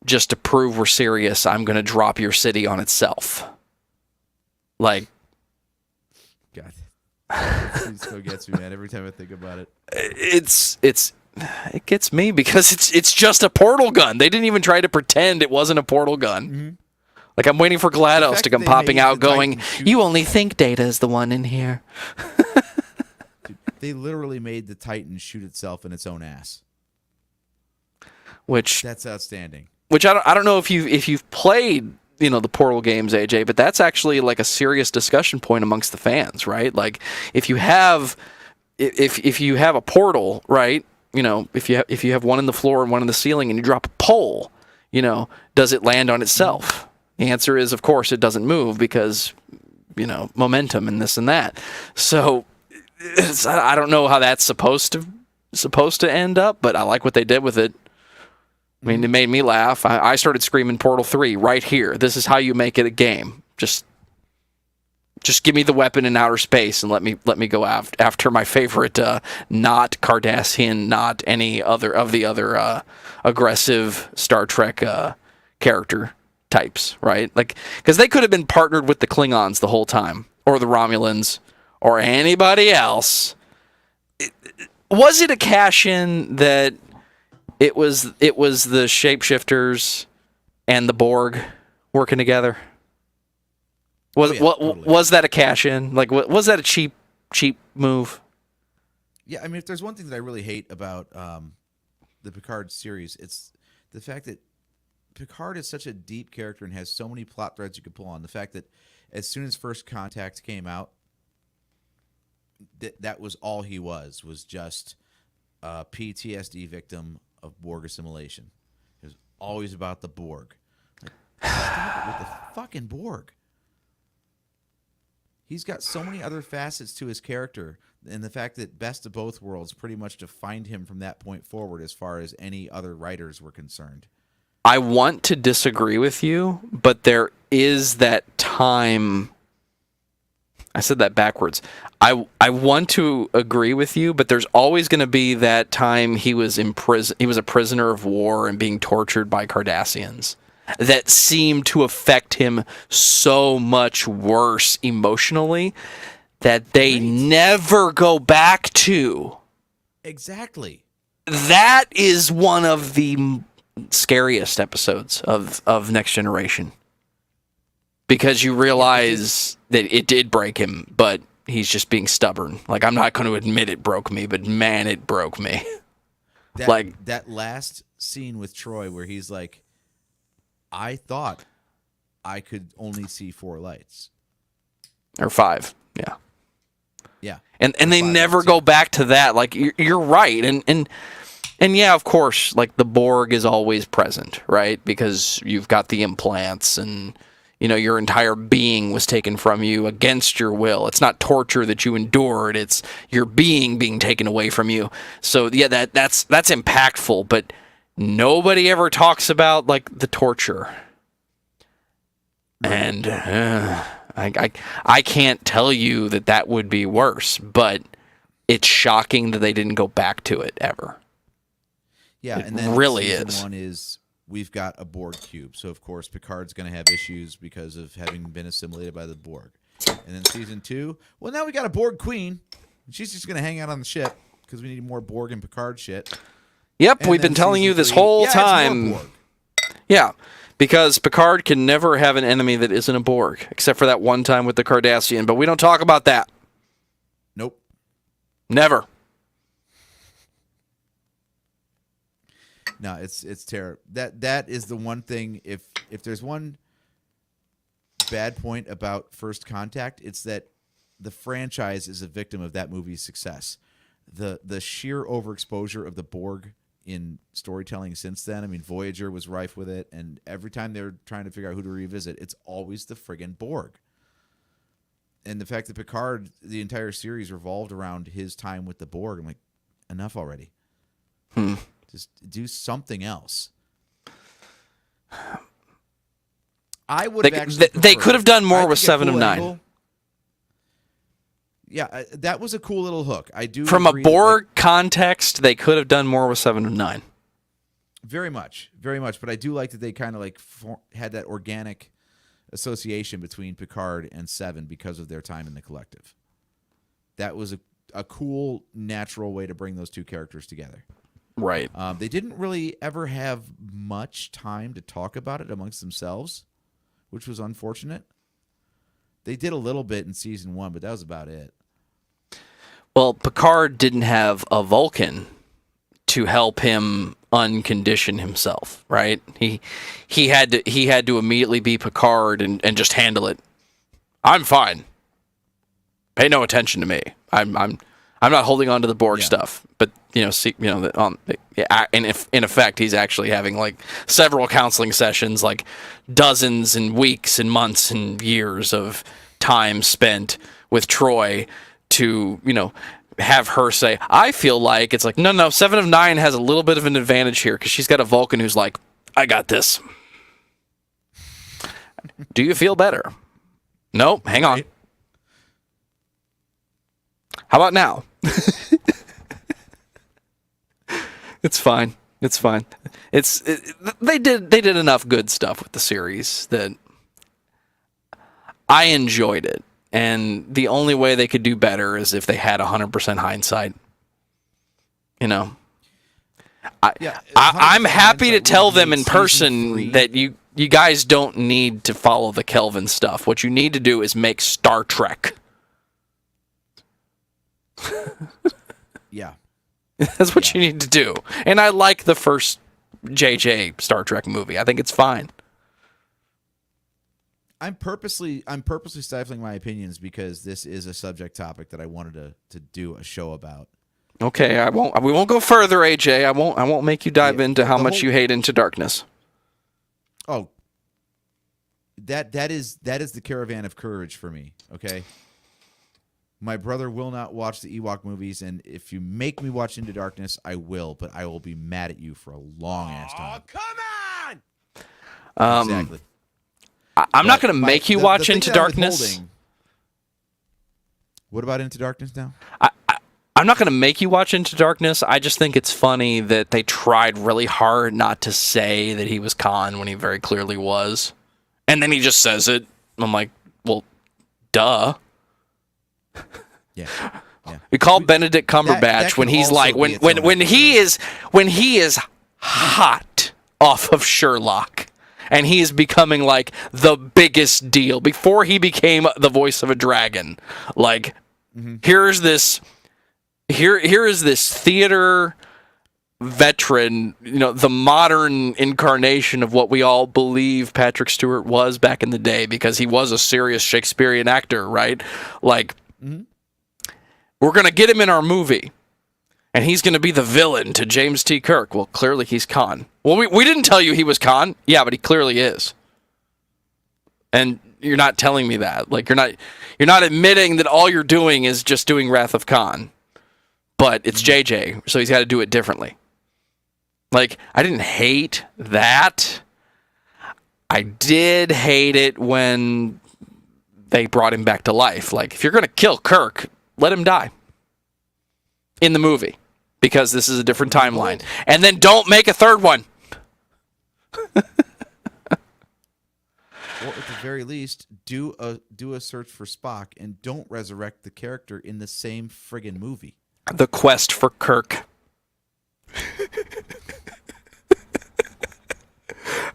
just to prove we're serious, I'm going to drop your city on itself. Like, God, it still gets me, man. Every time I think about it, it gets me because it's just a portal gun. They didn't even try to pretend it wasn't a portal gun. Mm-hmm. Like, I'm waiting for GLaDOS to come popping out going, you only think Data is the one in here. Dude, they literally made the Titan shoot itself in its own ass. That's outstanding. Which I don't know if you've played the Portal games, AJ, but that's actually like a serious discussion point amongst the fans, right? Like if you have a portal, right? If you have one in the floor and one in the ceiling, and you drop a pole, does it land on itself? The answer is, of course, it doesn't move because momentum and this and that. So I don't know how that's supposed to end up, but I like what they did with it. I mean, it made me laugh. I started screaming Portal 3 right here. This is how you make it a game. Just give me the weapon in outer space and let me go after my favorite, not Cardassian, not any other of the other aggressive Star Trek character types, right? Like, because they could have been partnered with the Klingons the whole time, or the Romulans, or anybody else. Was it a cash-in that it was the shapeshifters and the Borg working together? Was that a cash-in? Like, was that a cheap move? Yeah, I mean, if there's one thing that I really hate about the Picard series, it's the fact that Picard is such a deep character and has so many plot threads you could pull on. The fact that as soon as First Contact came out, that was all he was just a PTSD victim of Borg assimilation. It was always about the Borg. Like, stop it with the fucking Borg. He's got so many other facets to his character, and the fact that Best of Both Worlds pretty much defined him from that point forward as far as any other writers were concerned. I want to disagree with you, but there is that time. I said that backwards. I want to agree with you, but there's always going to be that time he was in prison. He was a prisoner of war and being tortured by Cardassians. That seemed to affect him so much worse emotionally that they never go back to. Exactly. that is one of the scariest episodes of Next Generation. Because you realize that it did break him, but he's just being stubborn. Like, I'm not going to admit it broke me, but man, it broke me. That last scene with Troy where he's like, I thought I could only see 4 lights. Or 5, yeah. Yeah. And they never go back to that. Like, you're right. And yeah, of course, like, the Borg is always present, right? Because you've got the implants and, you know, your entire being was taken from you against your will. It's not torture that you endured. It's your being taken away from you. So, yeah, that's impactful. But nobody ever talks about, like, the torture. And I can't tell you that would be worse, but it's shocking that they didn't go back to it ever. Yeah, it and then really season is. 1 is we've got a Borg cube. So, of course, Picard's going to have issues because of having been assimilated by the Borg. And then season 2, well, now we got a Borg queen. And she's just going to hang out on the ship because we need more Borg and Picard shit. Yep, And we've then been telling you season this 3, whole it's more time. Borg. Yeah, because Picard can never have an enemy that isn't a Borg, except for that one time with the Cardassian. But we don't talk about that. Nope. Never. No, it's terrible. That is the one thing. If there's one bad point about First Contact, it's that the franchise is a victim of that movie's success. The sheer overexposure of the Borg in storytelling since then. I mean, Voyager was rife with it, and every time they're trying to figure out who to revisit, it's always the friggin' Borg. And the fact that Picard, the entire series revolved around his time with the Borg, I'm like, enough already. Just do something else. I would have actually. They could have done more I with think a 7 of cool 9. angle- Yeah, that was a cool little hook. I do. From a agree that, Borg context, they could have done more with 7 of 9. very much, very much. But I do like that they kind of like had that organic association between Picard and 7 because of their time in the collective. That was a cool, natural way to bring those two characters together. Right. They didn't really ever have much time to talk about it amongst themselves, which was unfortunate. They did a little bit in season 1, but that was about it. Well, Picard didn't have a Vulcan to help him uncondition himself, right? He had to immediately be Picard and just handle it. I'm fine. Pay no attention to me. I'm not holding on to the Borg stuff, but in effect, he's actually having like several counseling sessions, like dozens and weeks and months and years of time spent with Troy to have her say, I feel like it's like no, 7 of 9 has a little bit of an advantage here because she's got a Vulcan who's like, I got this. Do you feel better? No, hang on. How about now? It's fine. It's fine. They did enough good stuff with the series that I enjoyed it. And the only way they could do better is if they had 100% hindsight. I'm happy to tell them in person that you guys don't need to follow the Kelvin stuff. What you need to do is make Star Trek. Yeah. That's what you need to do. And I like the first JJ Star Trek movie. I think it's fine. I'm purposely stifling my opinions because this is a subject topic that I wanted to do a show about. Okay, we won't go further, AJ. I won't make you dive into how much you hate Into Darkness. Oh. That is the Caravan of Courage for me, okay? My brother will not watch the Ewok movies, and if you make me watch Into Darkness, I will, but I will be mad at you for a long-ass time. Oh, come on! Exactly. I'm not going to make you watch Into Darkness. What about Into Darkness now? I'm not going to make you watch Into Darkness. I just think it's funny that they tried really hard not to say that he was Khan when he very clearly was. And then he just says it. I'm like, well, duh. Yeah. We call Benedict Cumberbatch that when can he's also like be its own when he is hot off of Sherlock, and he is becoming like the biggest deal before he became the voice of a dragon. Like here is this theater veteran, the modern incarnation of what we all believe Patrick Stewart was back in the day, because he was a serious Shakespearean actor, right? Like, we're going to get him in our movie, and he's going to be the villain to James T. Kirk. Well, clearly he's Khan. Well, we didn't tell you he was Khan. Yeah, but he clearly is. And you're not telling me that. Like, you're not admitting that all you're doing is just doing Wrath of Khan. But it's JJ, so he's got to do it differently. Like, I didn't hate that. I did hate it when they brought him back to life. Like, if you're going to kill Kirk, let him die in the movie, because this is a different timeline. And then don't make a third one. Or at the very least, do a search for Spock and don't resurrect the character in the same friggin' movie. The Quest for Kirk.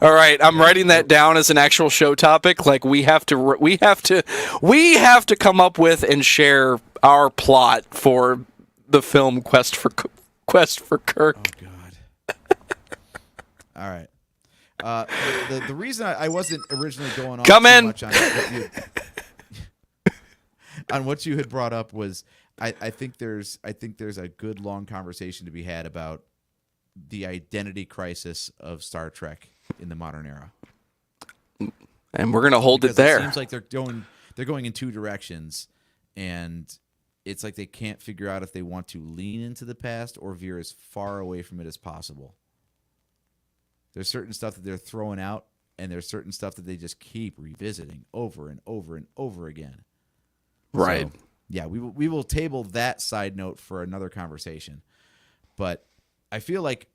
All right, I'm writing that down as an actual show topic. Like, we have to come up with and share our plot for the film Quest for Kirk. Oh God. All right. The reason I wasn't originally going on Come too in. much on what you had brought up was I think there's a good long conversation to be had about the identity crisis of Star Trek in the modern era. And we're gonna hold Because it there. It seems like they're going in two directions, and it's like they can't figure out if they want to lean into the past or veer as far away from it as possible. There's certain stuff that they're throwing out, and there's certain stuff that they just keep revisiting over and over and over again. Right. So, yeah, we will table that side note for another conversation. But I feel like,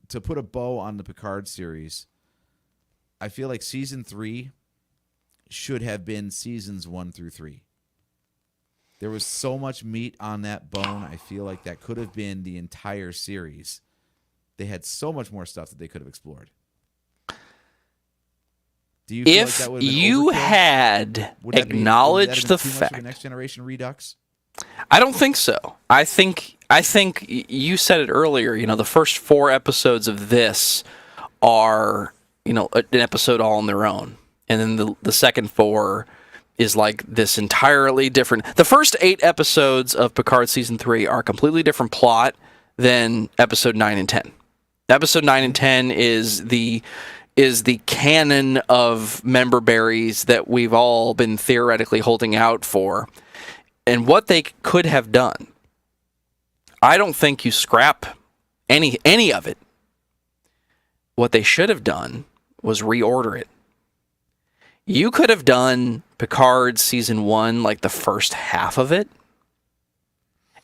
to put a bow on the Picard series, I feel like season 3 should have been seasons 1 through 3. There was so much meat on that bone. I feel like that could have been the entire series. They had so much more stuff that they could have explored. Do you feel like that would have been you overkill? had acknowledged the fact, of a Next Generation redux? I don't think so. I think you said it earlier. The first 4 episodes of this are an episode all on their own, and then the second 4 is like this entirely different. The first 8 episodes of Picard season 3 are a completely different plot than episode 9 and 10. Episode 9 and 10 is the canon of member berries that we've all been theoretically holding out for. And what they could have done, I don't think you scrap any of it. What they should have done was reorder it. You could have done Picard season 1, like the first half of it.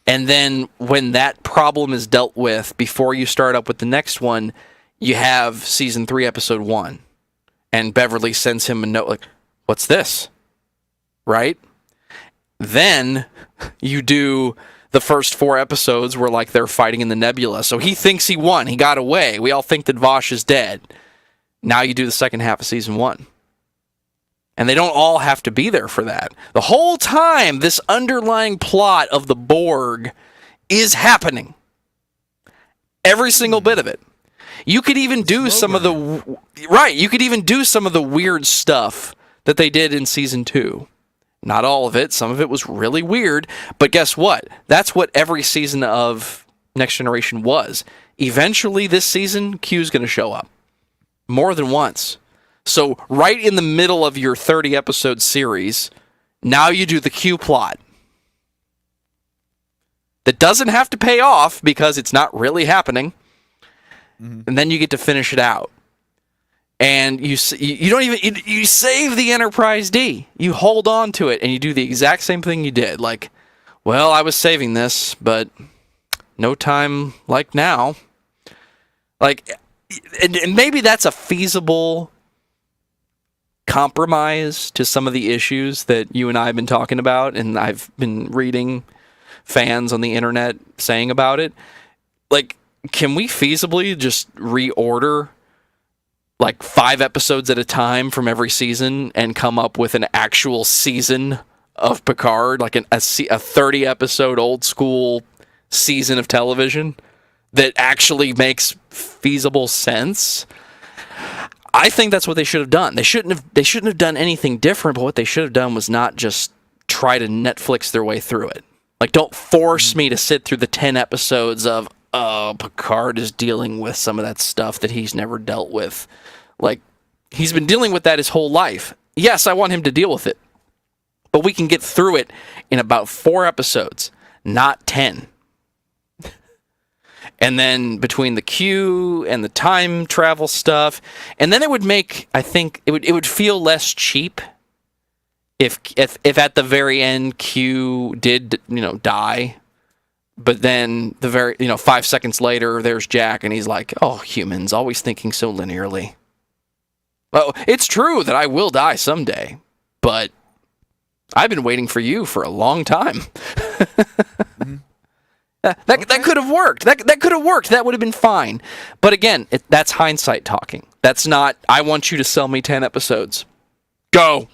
And then when that problem is dealt with, before you start up with the next one, you have season 3, episode 1. And Beverly sends him a note like, "What's this?" Right? Then you do the first 4 episodes where like they're fighting in the nebula. So he thinks he won. He got away. We all think that Vosh is dead. Now you do the second half of season 1. And they don't all have to be there for that. The whole time, this underlying plot of the Borg is happening. Every single bit of it. You could even do some of the... Right, you could even do some of the weird stuff that they did in season 2. Not all of it. Some of it was really weird. But guess what? That's what every season of Next Generation was. Eventually, this season, Q's going to show up. More than once. So right in the middle of your 30-episode series, now you do the Q plot. That doesn't have to pay off because it's not really happening. Mm-hmm. And then you get to finish it out. And you don't even you save the Enterprise D. You hold on to it and you do the exact same thing you did. Like, well, I was saving this, but no time like now. Like, and maybe that's a feasible compromise to some of the issues that you and I have been talking about, and I've been reading fans on the internet saying about it. Like, can we feasibly just reorder like 5 episodes at a time from every season and come up with an actual season of Picard, like a 30-episode old school season of television that actually makes feasible sense? I think that's what they should have done. They shouldn't have done anything different, but what they should have done was not just try to Netflix their way through it. Like, don't force me to sit through the 10 episodes of, Picard is dealing with some of that stuff that he's never dealt with. Like, he's been dealing with that his whole life. Yes, I want him to deal with it. But we can get through it in about 4 episodes, not 10. And then between the Q and the time travel stuff, and then it would make, I think, it would feel less cheap if at the very end Q did, die, but then 5 seconds later there's Jack and he's like, "Oh, humans always thinking so linearly. Well, it's true that I will die someday, but I've been waiting for you for a long time." That could have worked. That could have worked. That would have been fine. But again, that's hindsight talking. That's not, I want you to sell me 10 episodes. Go.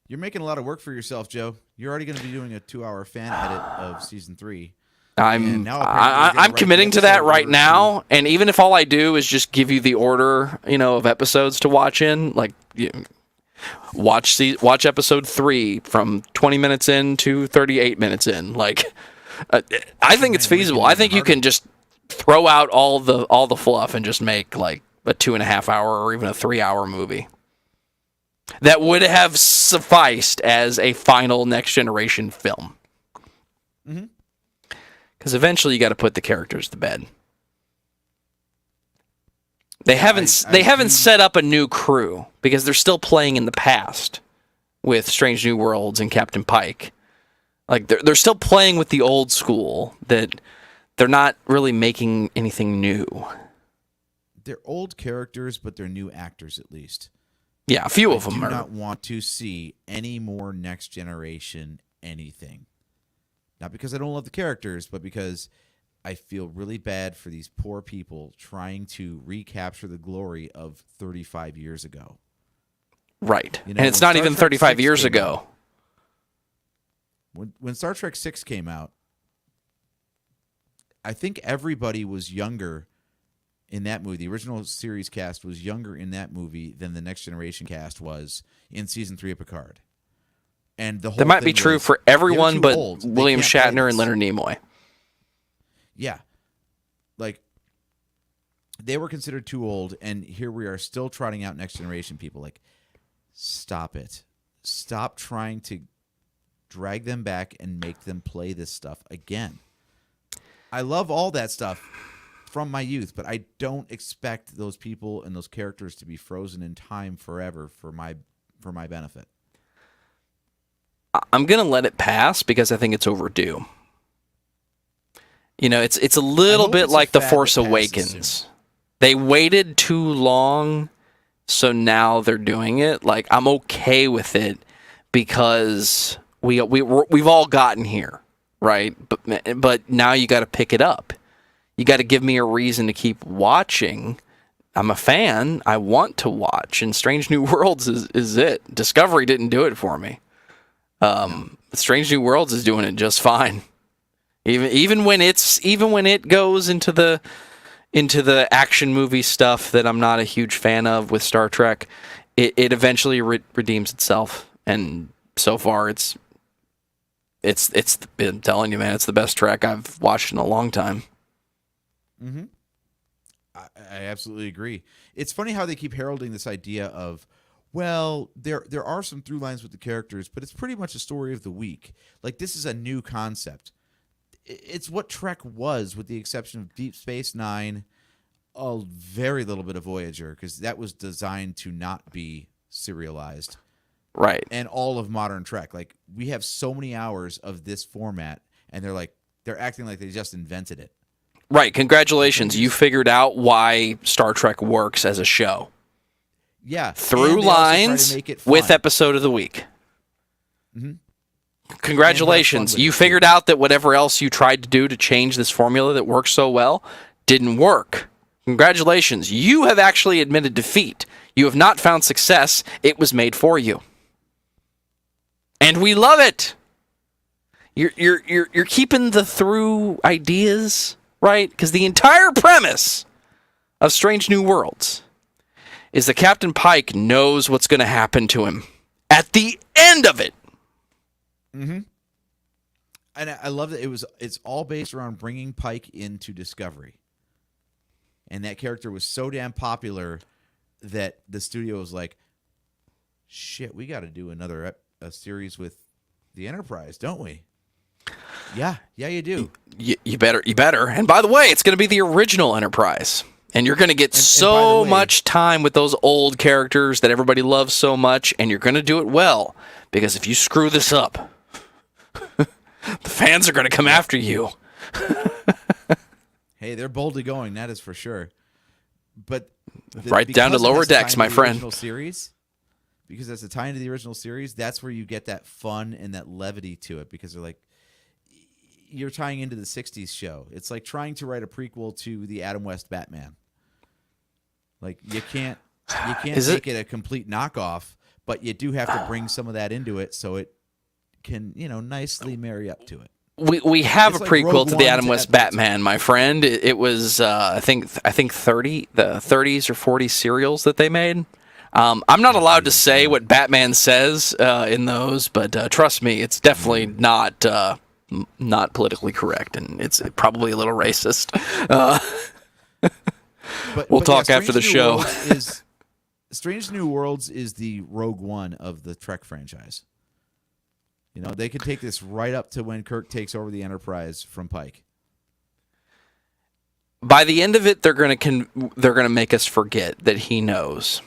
You're making a lot of work for yourself, Joe. You're already going to be doing a 2-hour fan edit of season 3. I'm committing to that right now. And even if all I do is just give you the order, of episodes to watch in, like, watch episode 3 from 20 minutes in to 38 minutes in. Like, I think it's feasible. I think you can just throw out all the fluff and just make like a 2.5-hour or even a 3-hour movie that would have sufficed as a final Next Generation film. Because eventually you got to put the characters to bed. They haven't set up a new crew because they're still playing in the past with Strange New Worlds and Captain Pike. Like, they're still playing with the old school, that they're not really making anything new. They're old characters, but they're new actors at least. Yeah, a few of them I are. do not want to see any more Next Generation anything. Not because I don't love the characters, but because I feel really bad for these poor people trying to recapture the glory of 35 years ago. Right. And it's not even 35 years ago. When Star Trek 6 came out, I think everybody was younger in that movie. The original series cast was younger in that movie than the Next Generation cast was in season 3 of Picard. And the whole that might be thing true was, for everyone but old. William They can't play Shatner this. and Leonard Nimoy. Yeah. Like, they were considered too old, and here we are still trotting out Next Generation people. Like, stop it. Stop trying to drag them back and make them play this stuff again. I love all that stuff from my youth, but I don't expect those people and those characters to be frozen in time forever for my benefit. I'm going to let it pass because I think it's overdue. It's a little bit like The Force Awakens. They waited too long, so now they're doing it. Like, I'm okay with it because we've all gotten here, right? But now you got to pick it up. You got to give me a reason to keep watching. I'm a fan. I want to watch, and Strange New Worlds is it. Discovery didn't do it for me. Strange New Worlds is doing it just fine. Even when it goes into the action movie stuff that I'm not a huge fan of with Star Trek, it eventually redeems itself. And so far, it's I'm telling you, man, it's the best Trek I've watched in a long time. Mm-hmm. I absolutely agree. It's funny how they keep heralding this idea of, well, there are some through lines with the characters, but it's pretty much a story of the week. Like, this is a new concept. It's what Trek was, with the exception of Deep Space Nine, a very little bit of Voyager, because that was designed to not be serialized. Right. And all of modern Trek. Like, we have so many hours of this format, and they're acting like they just invented it. Right. Congratulations. You figured out why Star Trek works as a show. Yeah. Through lines with episode of the week. Mm-hmm. Congratulations. with You it, figured out that whatever else you tried to do to change this formula that works so well didn't work. Congratulations. You have actually admitted defeat. You have not found success. It was made for you. And we love it. You're keeping the through ideas, right? Because the entire premise of Strange New Worlds is that Captain Pike knows what's going to happen to him at the end of it. Mm-hmm. And I love that it's all based around bringing Pike into Discovery. And that character was so damn popular that the studio was like, shit, we got to do another a series with the Enterprise, don't we? Yeah, you do. You better. And by the way, it's going to be the original Enterprise. And you're going to get so much time with those old characters that everybody loves so much, and you're going to do it well. Because if you screw this up, the fans are going to come after you. Hey, they're boldly going, that is for sure. But right down to lower decks, my friend. Because that's a tie into the original series, that's where you get that fun and that levity to it. Because they're like, you're tying into the 60s show. It's like trying to write a prequel to the Adam West Batman. Like, you can't make it a complete knockoff, but you do have to bring some of that into it so it can, nicely marry up to it. We have it's a like prequel Rogue to the One Adam to West Advance. Batman, my friend. It was I think the 30s or 40s serials that they made. I'm not allowed to say what Batman says in those, but trust me, it's definitely not politically correct, and it's probably a little racist. We'll talk after the show. Strange New Worlds is the Rogue One of the Trek franchise. They could take this right up to when Kirk takes over the Enterprise from Pike. By the end of it, they're gonna make us forget that he knows,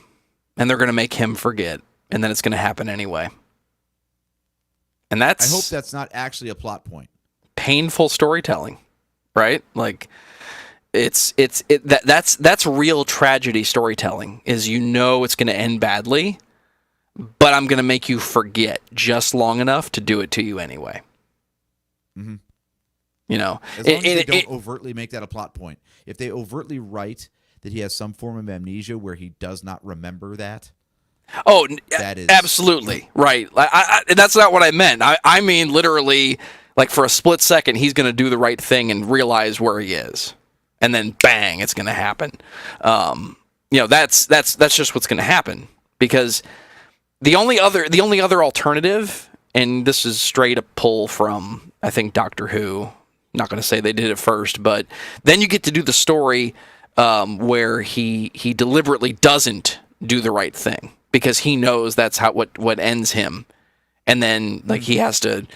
and they're gonna make him forget, and then it's gonna happen anyway. And I hope that's not actually a plot point. Painful storytelling, right? Like that's real tragedy storytelling. Is it's gonna end badly, but I'm going to make you forget just long enough to do it to you anyway. Mm-hmm. As long as they don't overtly make that a plot point. If they overtly write that he has some form of amnesia where he does not remember that. Oh, that is absolutely. Right. That's not what I meant. I mean, literally, like for a split second, he's going to do the right thing and realize where he is. And then bang, it's going to happen. That's just what's going to happen, because the only other alternative, and this is straight up pull from, I think, Doctor Who. Not going to say they did it first, but then you get to do the story where he deliberately doesn't do the right thing because he knows that's what ends him, and then like he has to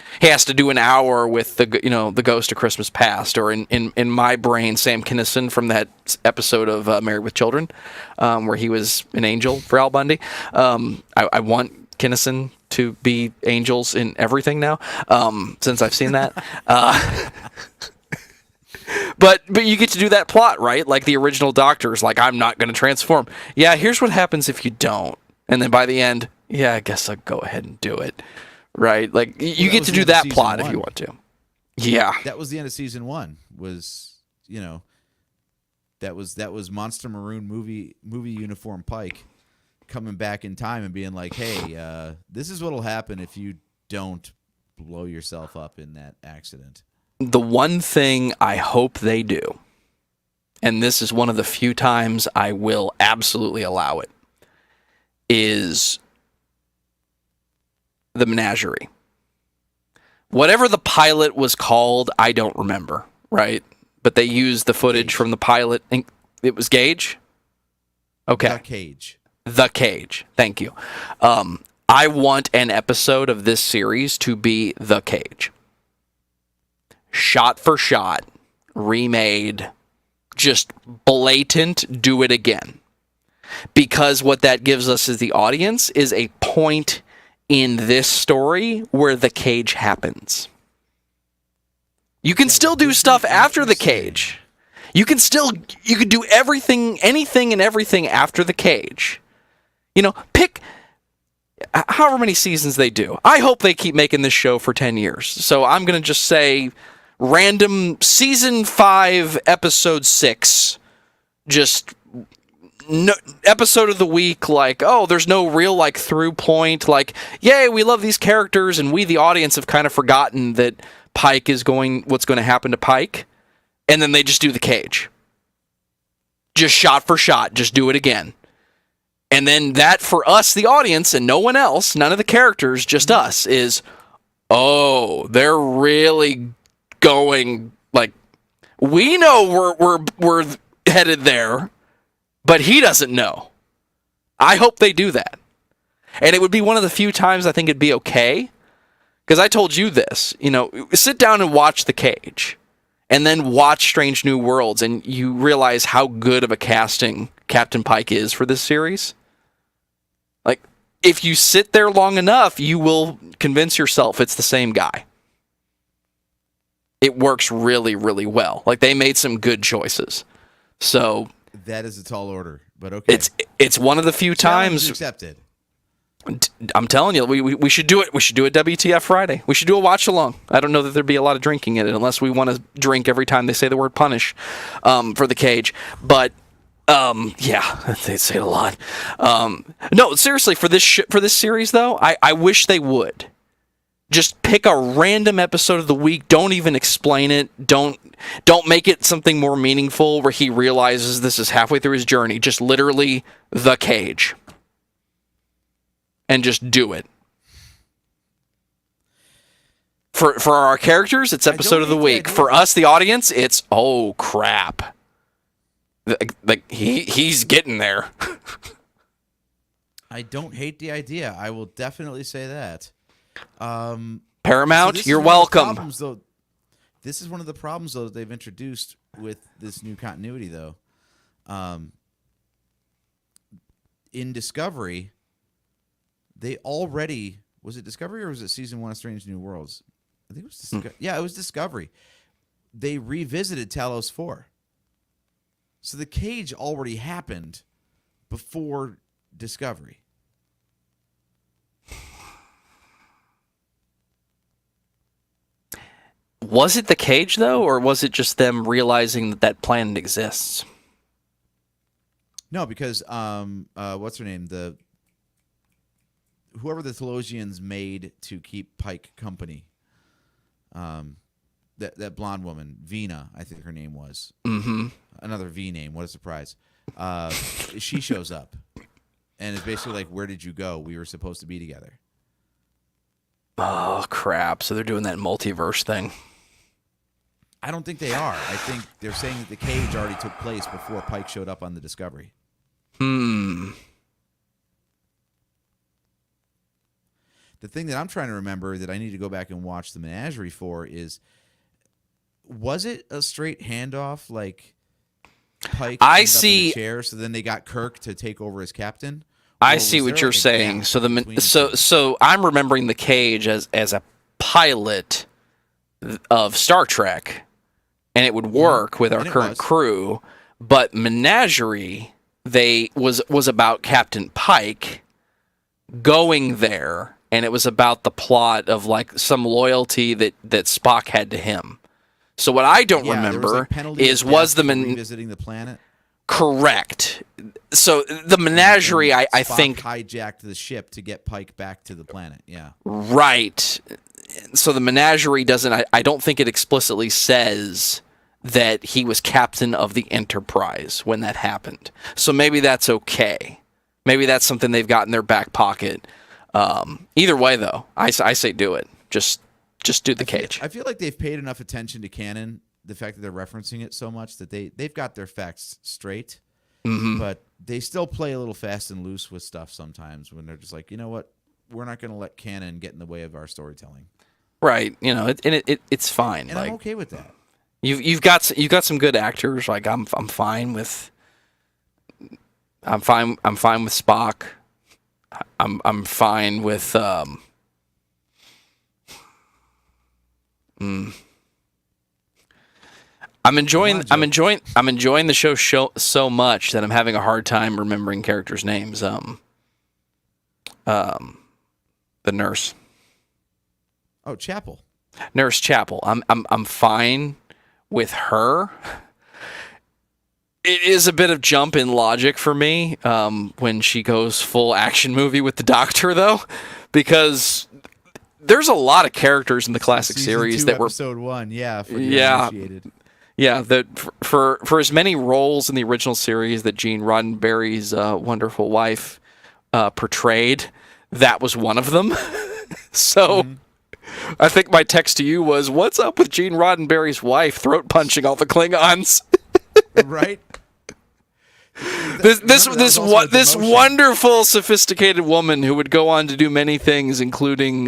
do an hour with the Ghost of Christmas Past, or in my brain, Sam Kinison from that episode of Married with Children, where he was an angel for Al Bundy. I want Kinison to be angels in everything now, since I've seen that. But you get to do that plot, right? Like the original Doctor's like, I'm not going to transform. Yeah, here's what happens if you don't. And then by the end, yeah, I guess I'll go ahead and do it. Right? Like you get to do that plot if you want to. Yeah. That was the end of season 1. That was Monster Maroon movie uniform Pike coming back in time and being like, hey, this is what'll happen if you don't blow yourself up in that accident. The one thing I hope they do, and this is one of the few times I will absolutely allow it, is the menagerie. Whatever the pilot was called, I don't remember, right? But they used the footage from the pilot. It was Gage? Okay. The Cage. Thank you. I want an episode of this series to be The Cage. Shot for shot, remade, just blatant, do it again. Because what that gives us as the audience is a point in this story where the cage happens. You can still do stuff after the cage. You can do everything, anything and everything after the cage. however many seasons they do. I hope they keep making this show for 10 years. So I'm going to just say random season 5, episode 6, just no, episode of the week, like, oh, there's no real like through point, like, yay, we love these characters, and we the audience have kind of forgotten that Pike is what's going to happen to Pike, and then they just do the cage. Just shot for shot, just do it again. And then that for us, the audience, and no one else, none of the characters, just us, is, oh, they're really going, like, we know we're headed there, but he doesn't know. I hope they do that. And it would be one of the few times I think it'd be okay. Because I told you this, sit down and watch The Cage. And then watch Strange New Worlds, and you realize how good of a casting Captain Pike is for this series. Like, if you sit there long enough, you will convince yourself it's the same guy. It works really, really well. Like, they made some good choices. So that is a tall order, but okay. It's one of the few times accepted. I'm telling you, we should do it. We should do a WTF Friday. We should do a watch along. I don't know that there'd be a lot of drinking in it unless we want to drink every time they say the word punish for The Cage. But yeah, they say it a lot. No, seriously, for this series though, I wish they would just pick a random episode of the week. Don't even explain it. Don't make it something more meaningful where he realizes this is halfway through his journey. Just literally The Cage. And just do it. For our characters, it's episode of the week. For us, the audience, it's, oh crap. Like he's getting there. I don't hate the idea. I will definitely say that. Paramount, so you're welcome. This is one of the problems though that they've introduced with this new continuity though. In Discovery, they already, was it Discovery or was it season 1 of Strange New Worlds? I think it was Yeah, it was Discovery. They revisited Talos 4. So The Cage already happened before Discovery. Was it The Cage though, or was it just them realizing that planet exists? No, because what's her name? Whoever the Thelosians made to keep Pike company. That blonde woman, Vina, I think her name was. Mm-hmm. Another V name. What a surprise. She shows up. And it's basically like, where did you go? We were supposed to be together. Oh, crap. So they're doing that multiverse thing. I don't think they are. I think they're saying that The Cage already took place before Pike showed up on the Discovery. The thing that I'm trying to remember that I need to go back and watch the Menagerie for is, was it a straight handoff like Pike I ended up in see. the chair, so then they got Kirk to take over as captain? I see what you're saying. So I'm remembering The Cage as a pilot of Star Trek, and it would work with our current crew. But Menagerie, was about Captain Pike going there, and it was about the plot of like some loyalty that Spock had to him. So what I don't remember is was the revisiting the planet. Correct. So the Menagerie, I think, hijacked the ship to get Pike back to the planet. Yeah. Right. So the Menagerie doesn't. I don't think it explicitly says that he was captain of the Enterprise when that happened. So maybe that's okay. Maybe that's something they've got in their back pocket. Either way, though, I say do it. Just do The Cage. I feel like they've paid enough attention to canon, the fact that they're referencing it so much that they've got their facts straight. Mm-hmm. But they still play a little fast and loose with stuff sometimes when they're just like, you know what, we're not going to let canon get in the way of our storytelling. Right. It's fine. And I'm okay with that. You've got some good actors. Like I'm fine with Spock. I'm fine with I'm enjoying the show so much that I'm having a hard time remembering characters' names. the nurse. Oh, Chapel. Nurse Chapel. I'm fine with her. It is a bit of jump in logic for me when she goes full action movie with the Doctor, though, because there's a lot of characters in the classic Season series 2, that were episode 1, yeah, for the Yeah. uninitiated. Yeah, that for as many roles in the original series that Gene Roddenberry's wonderful wife portrayed, that was one of them. So I think my text to you was, "What's up with Gene Roddenberry's wife throat punching all the Klingons?" Right? This wonderful, sophisticated woman who would go on to do many things, including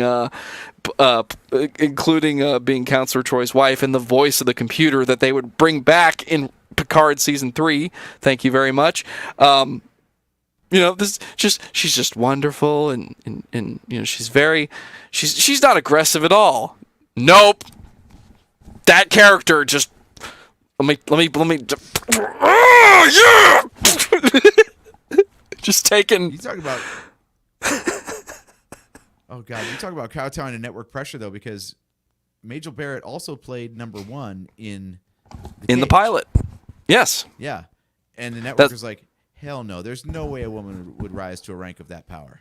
being Counselor Troy's wife and the voice of the computer that they would bring back in Picard season 3. Thank you very much. She's just wonderful, and she's not aggressive at all. Nope. That character just let me. Oh, yeah! Just taking. You talk about. Oh God, you talk about kowtowing to network pressure though, because Majel Barrett also played number 1 in the pilot. Yes. Yeah, and the network was like, hell no, there's no way a woman would rise to a rank of that power.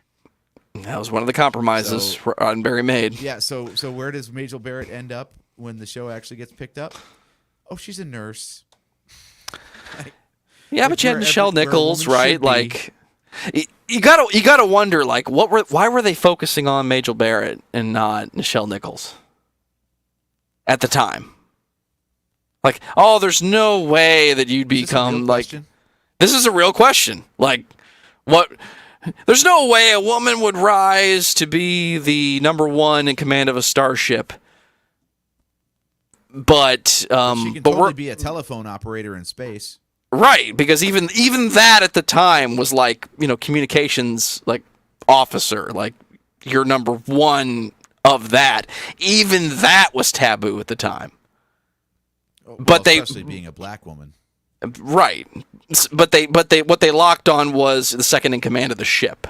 That was one of the compromises Roddenberry made. Yeah. So where does Majel Barrett end up when the show actually gets picked up? Oh, she's a nurse. Yeah, but you had Nichelle Nichols, right? Like, you gotta wonder, like, why were they focusing on Majel Barrett and not Nichelle Nichols at the time? Like, oh, there's no way that you'd become like. This is a real question. Like, what? There's no way a woman would rise to be the number 1 in command of a starship. But she can totally be a telephone operator in space. Right, because even that at the time was like, communications like officer, like you're number 1 of that. Even that was taboo at the time. Well, but especially being a black woman. Right. But what they locked on was the second in command of the ship.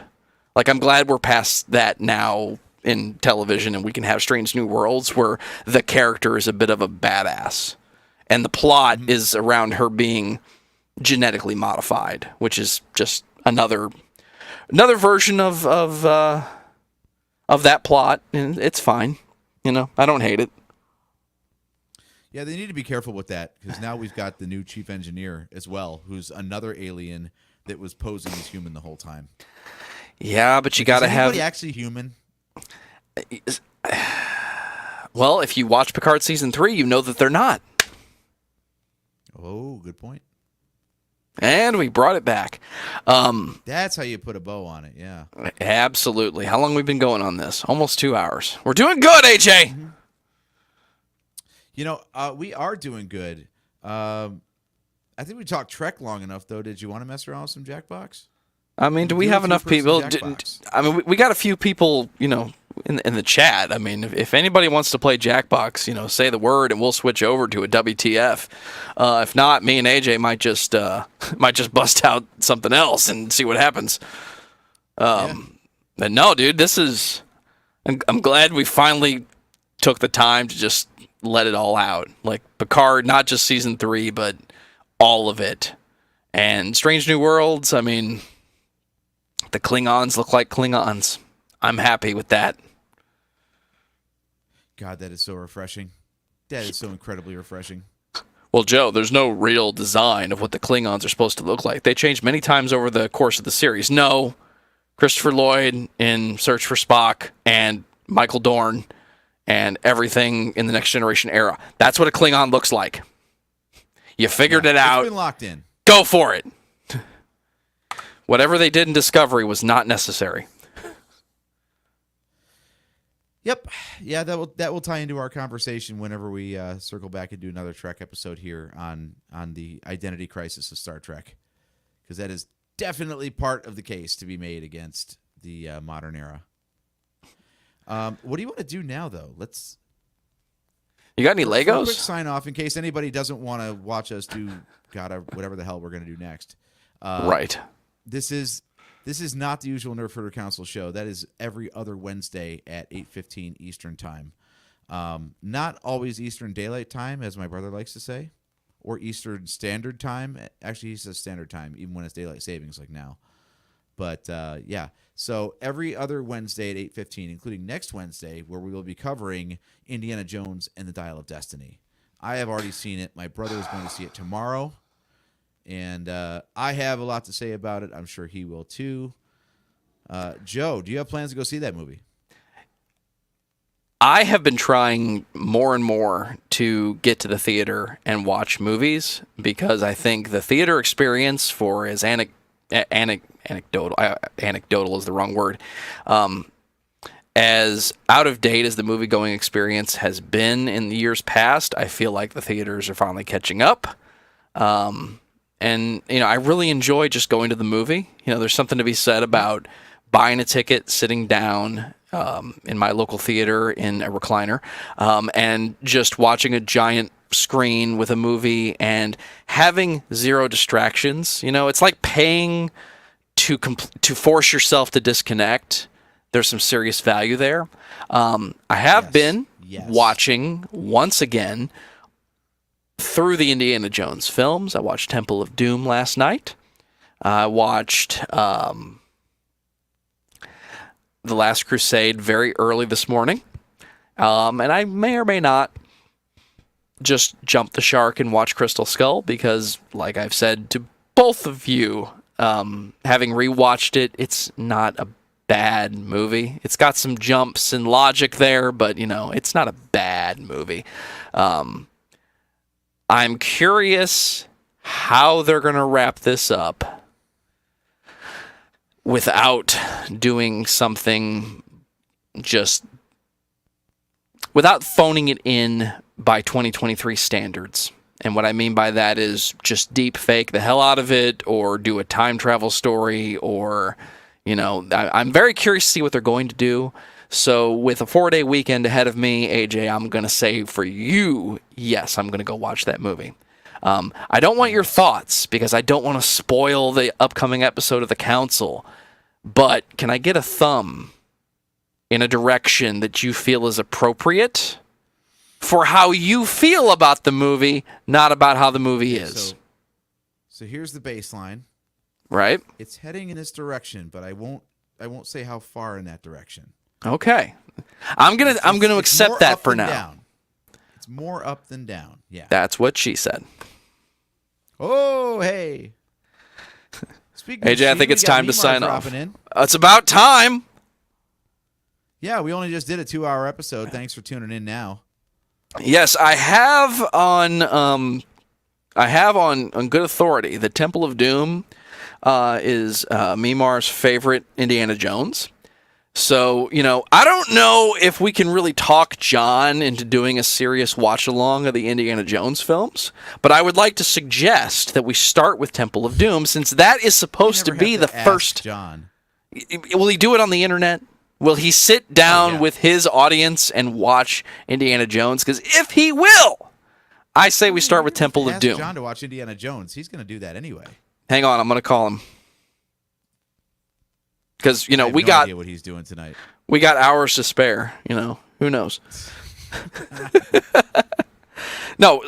Like, I'm glad we're past that now in television, and we can have Strange New Worlds where the character is a bit of a badass. And the plot is around her being genetically modified, which is just another version of that plot, and it's fine. I don't hate it. Yeah, they need to be careful with that, because now we've got the new chief engineer as well, who's another alien that was posing as human the whole time. Yeah, but you got to have... Is anybody actually human? Well, if you watch Picard season 3, you know that they're not. Oh, good point. And we brought it back. That's how you put a bow on it, yeah. Absolutely. How long have we been going on this? Almost 2 hours. We're doing good, AJ! Mm-hmm. We are doing good. I think we talked Trek long enough, though. Did you want to mess around with some Jackbox? I mean, do we have enough people? I mean, we got a few people, in the chat. I mean, if anybody wants to play Jackbox, say the word and we'll switch over to a WTF. If not, me and AJ might just bust out something else and see what happens. But no, dude, this is. I'm glad we finally took the time to just let it all out. Like Picard, not just season 3, but all of it. And Strange New Worlds, I mean, the Klingons look like Klingons. I'm happy with that. God, that is so refreshing. That is so incredibly refreshing. Well, Joe, there's no real design of what the Klingons are supposed to look like. They changed many times over the course of the series. No, Christopher Lloyd in Search for Spock and Michael Dorn and everything in the Next Generation era. That's what a Klingon looks like. You figured it out. It's been locked in. Go for it. Whatever they did in Discovery was not necessary. Yep. Yeah, that will tie into our conversation whenever we circle back and do another Trek episode here on the identity crisis of Star Trek, because that is definitely part of the case to be made against the modern era. What do you want to do now, though? You got any For a Legos? quick sign off in case anybody doesn't want to watch us do whatever the hell we're going to do next. Right. This is This is not the usual Nerf Herder Council show. That is every other Wednesday at 8:15 Eastern Time. Not always Eastern Daylight Time, as my brother likes to say, or Eastern Standard Time. Actually, he says Standard Time, even when it's Daylight Savings like now. But, yeah, so every other Wednesday at 8:15, including next Wednesday, where we will be covering Indiana Jones and the Dial of Destiny. I have already seen it. My brother is going to see it tomorrow. And I have a lot to say about it. I'm sure he will too. Joe, do you have plans to go see that movie? I have been trying more and more to get to the theater and watch movies because I think the theater experience, for as anecdotal is the wrong word, as out of date as the movie going experience has been in the years past, I feel like the theaters are finally catching up. And, I really enjoy just going to the movie. There's something to be said about buying a ticket, sitting down in my local theater in a recliner, and just watching a giant screen with a movie and having zero distractions. It's like paying to force yourself to disconnect. There's some serious value there. I have been watching, once again, through the Indiana Jones films. I watched Temple of Doom last night. I watched The Last Crusade very early this morning. And I may or may not just jump the shark and watch Crystal Skull because, like I've said to both of you, having rewatched it, it's not a bad movie. It's got some jumps and logic there, but, it's not a bad movie. I'm curious how they're going to wrap this up without doing something without phoning it in by 2023 standards. And what I mean by that is just deep fake the hell out of it or do a time travel story or, I'm very curious to see what they're going to do. So with a 4-day weekend ahead of me, AJ, I'm going to say for you, yes, I'm going to go watch that movie. I don't want your thoughts because I don't want to spoil the upcoming episode of The Council. But can I get a thumb in a direction that you feel is appropriate for how you feel about the movie, not about how the movie is? So here's the baseline. Right? It's heading in this direction, but I won't say how far in that direction. Okay. I'm gonna accept that for now. Down. It's more up than down. Yeah. That's what she said. Oh, hey. Speaking AJ, I think it's time to sign off. In. It's about time. Yeah, we only just did a 2-hour episode. Thanks for tuning in now. Yes, I have on good authority that Temple of Doom is Mimar's favorite Indiana Jones. So, I don't know if we can really talk John into doing a serious watch-along of the Indiana Jones films, but I would like to suggest that we start with Temple of Doom, since that is supposed to be the first... John. Will he do it on the internet? Will he sit down with his audience and watch Indiana Jones? Because if he will, I say we start with Temple of Doom. John to watch Indiana Jones. He's going to do that anyway. Hang on, I'm going to call him. Because, I have no idea what he's doing tonight. We got hours to spare, who knows? No,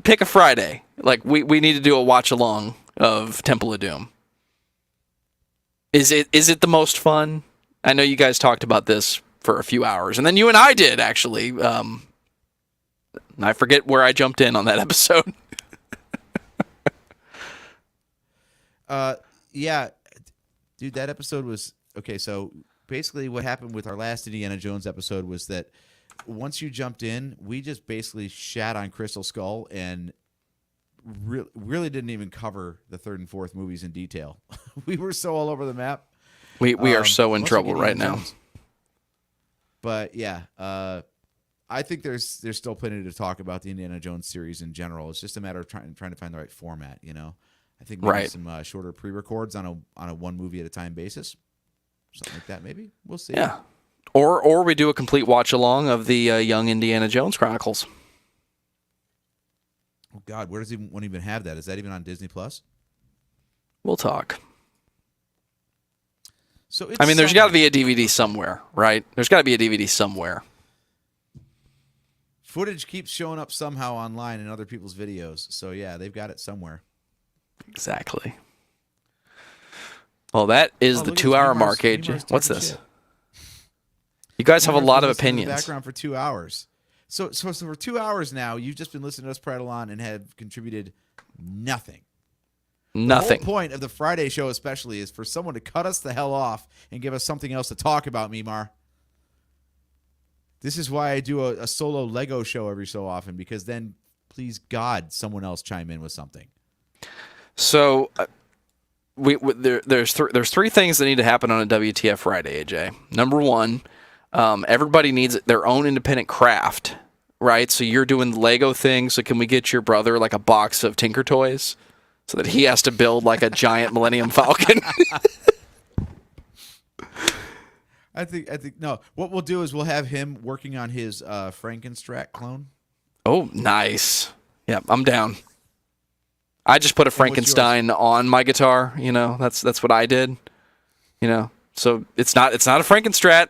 pick a Friday. Like, we need to do a watch-along of Temple of Doom. Is it the most fun? I know you guys talked about this for a few hours, and then you and I did, actually. I forget where I jumped in on that episode. Yeah. Dude, that episode was... Okay, so basically what happened with our last Indiana Jones episode was that once you jumped in, we just basically shat on Crystal Skull and really didn't even cover the third and fourth movies in detail. We were so all over the map. We are so in trouble right now. But yeah, I think there's still plenty to talk about the Indiana Jones series in general. It's just a matter of trying to find the right format, I think maybe some shorter pre-records on a one movie at a time basis, something like that. Maybe we'll see. Yeah, or we do a complete watch along of the Young Indiana Jones Chronicles. Oh God, where does one even have that? Is that even on Disney Plus? We'll talk. So it's I mean, there's got to somewhere. be a DVD somewhere, right? There's got to be a DVD somewhere. Footage keeps showing up somehow online in other people's videos. So yeah, they've got it somewhere. Exactly. Well, that is Oh, the look at 2-hour hour mark, AJ. Mimar's What's talking this? shit. You guys have a Mimar's lot been of listening in the opinions. background for 2 hours. So for 2 hours now, you've just been listening to us prattle on and have contributed nothing. Nothing. The whole point of the Friday show especially is for someone to cut us the hell off and give us something else to talk about, Mimar. This is why I do a solo Lego show every so often, because then, please God, someone else chime in with something. So there's three things that need to happen on a WTF Friday, AJ. Number one, everybody needs their own independent craft, right? So you're doing the Lego thing. So can we get your brother like a box of Tinker Toys so that he has to build like a giant Millennium Falcon? I think no. What we'll do is we'll have him working on his Frankenstrat clone. Oh, nice. Yeah, I'm down. I just put a Frankenstein on my guitar. You know, that's what I did. You know, so it's not a Frankenstrat,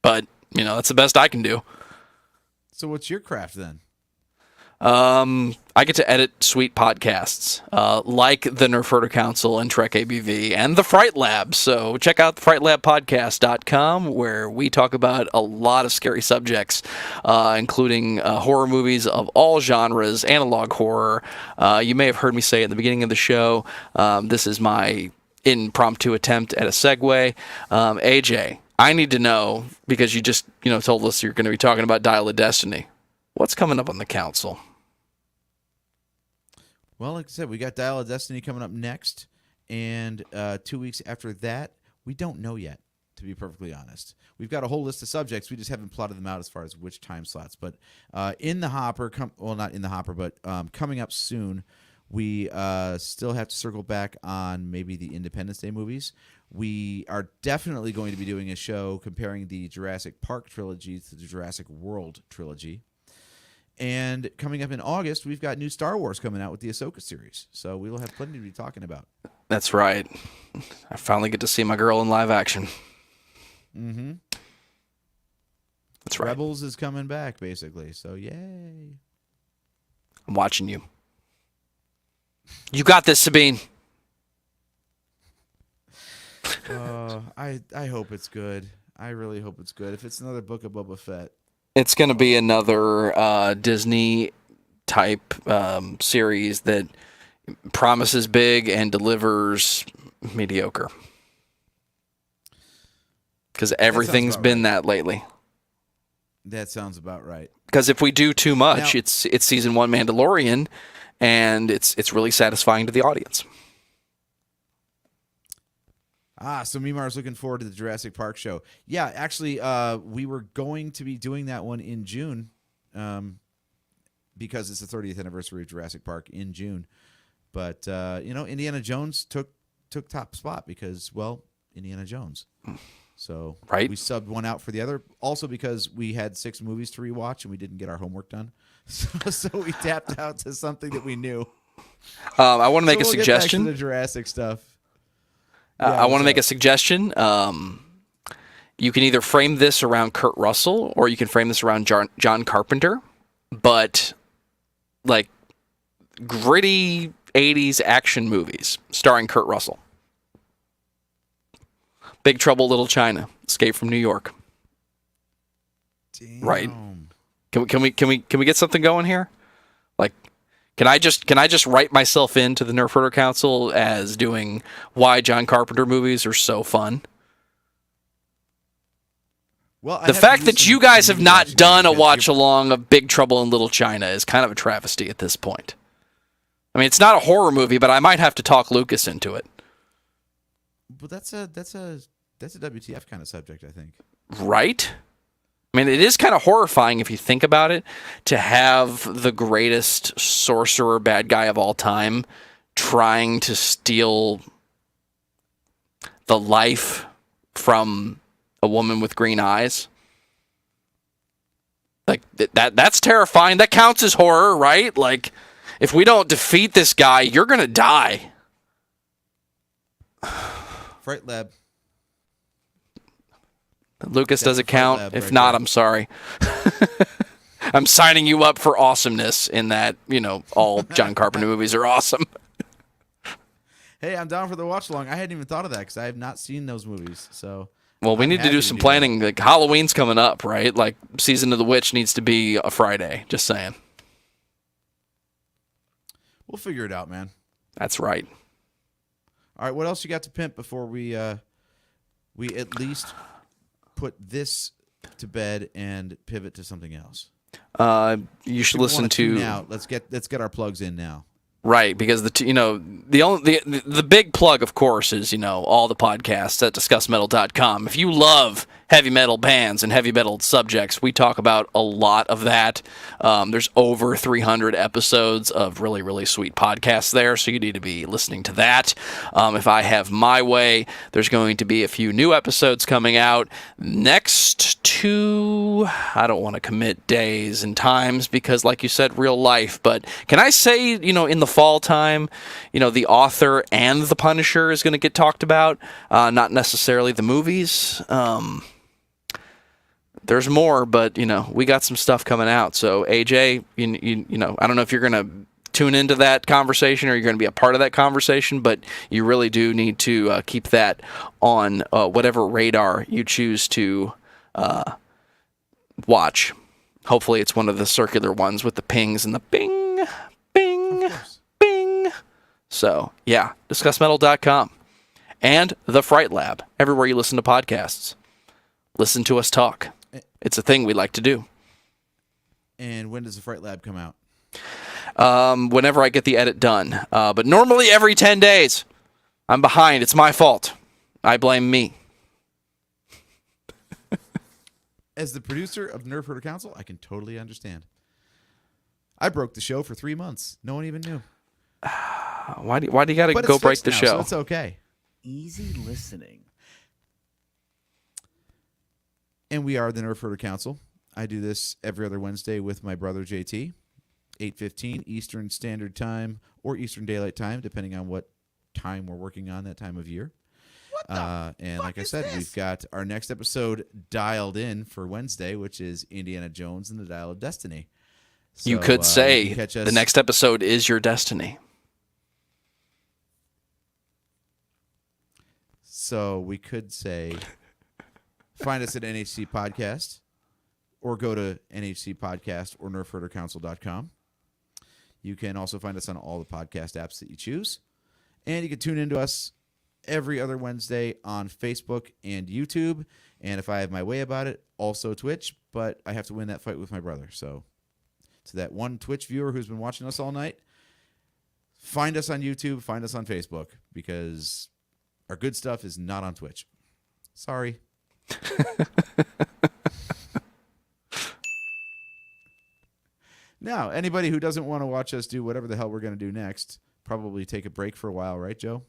but you know that's the best I can do. So what's your craft then? I get to edit sweet podcasts, like the Nerf Herder Council and Trek ABV and the Fright Lab. So check out thefrightlabpodcast.com, where we talk about a lot of scary subjects, including horror movies of all genres, analog horror. You may have heard me say at the beginning of the show, this is my impromptu attempt at a segue. AJ, I need to know, because you just told us you're going to be talking about Dial of Destiny. What's coming up on the council? Well, like I said, we got Dial of Destiny coming up next, and 2 weeks after that, we don't know yet, to be perfectly honest. We've got a whole list of subjects. We just haven't plotted them out as far as which time slots. But in the hopper, not in the hopper, but coming up soon, we still have to circle back on maybe the Independence Day movies. We are definitely going to be doing a show comparing the Jurassic Park trilogy to the Jurassic World trilogy. And coming up in August, we've got new Star Wars coming out with the Ahsoka series. So we will have plenty to be talking about. That's right. I finally get to see my girl in live action. Mm-hmm. That's right. Rebels is coming back, basically. So yay. I'm watching you. You got this, Sabine. I hope it's good. I really hope it's good. If it's another Book of Boba Fett. It's going to be another Disney type series that promises big and delivers mediocre. Because everything's been that lately. That sounds about right. Because if we do too much, Now, it's season 1 Mandalorian, and it's really satisfying to the audience. So Mimar's looking forward to the Jurassic Park show. Yeah, actually, we were going to be doing that one in June, because it's the 30th anniversary of Jurassic Park in June. But Indiana Jones took top spot because, well, Indiana Jones. So right. We subbed one out for the other. Also because we had 6 movies to rewatch and we didn't get our homework done, so we tapped out to something that we knew. I want to make a suggestion. Get back to the Jurassic stuff. I want to make a suggestion. You can either frame this around Kurt Russell or you can frame this around John Carpenter, but like gritty 80s action movies starring Kurt Russell. Big Trouble, Little China, Escape from New York. Damn. Right? Can we get something going here? Like, Can I just write myself into the Nerf Herder Council as doing why John Carpenter movies are so fun? Well, the fact that you guys have not done a watch along of Big Trouble in Little China is kind of a travesty at this point. I mean, it's not a horror movie, but I might have to talk Lucas into it. But that's a WTF kind of subject, I think. Right? I mean, it is kind of horrifying if you think about it, to have the greatest sorcerer bad guy of all time trying to steal the life from a woman with green eyes. Like, that's terrifying. That counts as horror, right? Like, if we don't defeat this guy, you're going to die. Fright Lab. Lucas, That's does the it Fright count? Lab If right not, there. I'm sorry. I'm signing you up for awesomeness in that, all John Carpenter movies are awesome. Hey, I'm down for the watch along. I hadn't even thought of that because I have not seen those movies. So, Well, we I'm need to happy do some that. planning. Like Halloween's coming up, right? Like Season of the Witch needs to be a Friday. Just saying. We'll figure it out, man. That's right. All right, what else you got to pimp before we at least put this to bed and pivot to something else? You should People listen wanna tune to out. Let's get our plugs in now. right, because the big plug, of course, is all the podcasts at discussmetal.com. If you love heavy metal bands and heavy metal subjects, we talk about a lot of that. There's over 300 episodes of really, really sweet podcasts there, so you need to be listening to that. If I have my way, there's going to be a few new episodes coming out next to, I don't want to commit days and times because, like you said, real life. But can I say, in the fall time, the author and the Punisher is going to get talked about, not necessarily the movies. There's more, but we got some stuff coming out. So AJ, I don't know if you're gonna tune into that conversation or you're gonna be a part of that conversation, but you really do need to keep that on whatever radar you choose to watch. Hopefully, it's one of the circular ones with the pings and the bing, bing, bing. So yeah, discussmetal.com and the Fright Lab everywhere you listen to podcasts. Listen to us talk. It's a thing we like to do. And when does the Fright Lab come out? Whenever I get the edit done. But normally every 10 days. I'm behind. It's my fault. I blame me. As the producer of Nerf Herder Council, I can totally understand. I broke the show for 3 months. No one even knew. Why do you got to But go it's break fixed the now, show? So it's okay. Easy listening. And we are the Nerf Herder Council. I do this every other Wednesday with my brother JT, 8:15 Eastern Standard Time or Eastern Daylight Time, depending on what time we're working on that time of year. And like I said, we've got our next episode dialed in for Wednesday, which is Indiana Jones and the Dial of Destiny. You So, could say you can catch us- the next episode is your destiny. So we could say, find us at NHC Podcast or go to NHC Podcast or nerfherdercouncil.com. You can also find us on all the podcast apps that you choose. And you can tune into us every other Wednesday on Facebook and YouTube. And if I have my way about it, also Twitch. But I have to win that fight with my brother. So to that one Twitch viewer who's been watching us all night, find us on YouTube, find us on Facebook, because our good stuff is not on Twitch. Sorry. Now, anybody who doesn't want to watch us do whatever the hell we're going to do next, probably take a break for a while, right, Joe?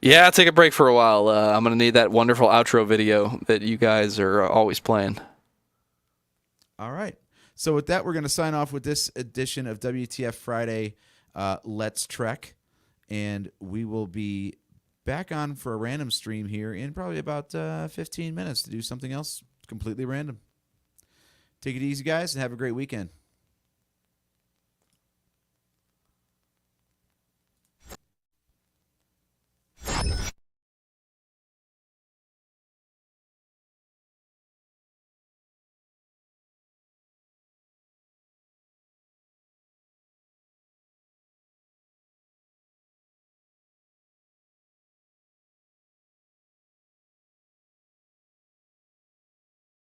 Yeah, take a break for a while. I'm going to need that wonderful outro video that you guys are always playing. All right. So with that, we're going to sign off with this edition of WTF Friday Let's Trek. And we will be back on for a random stream here in probably about 15 minutes to do something else completely random. Take it easy, guys, and have a great weekend.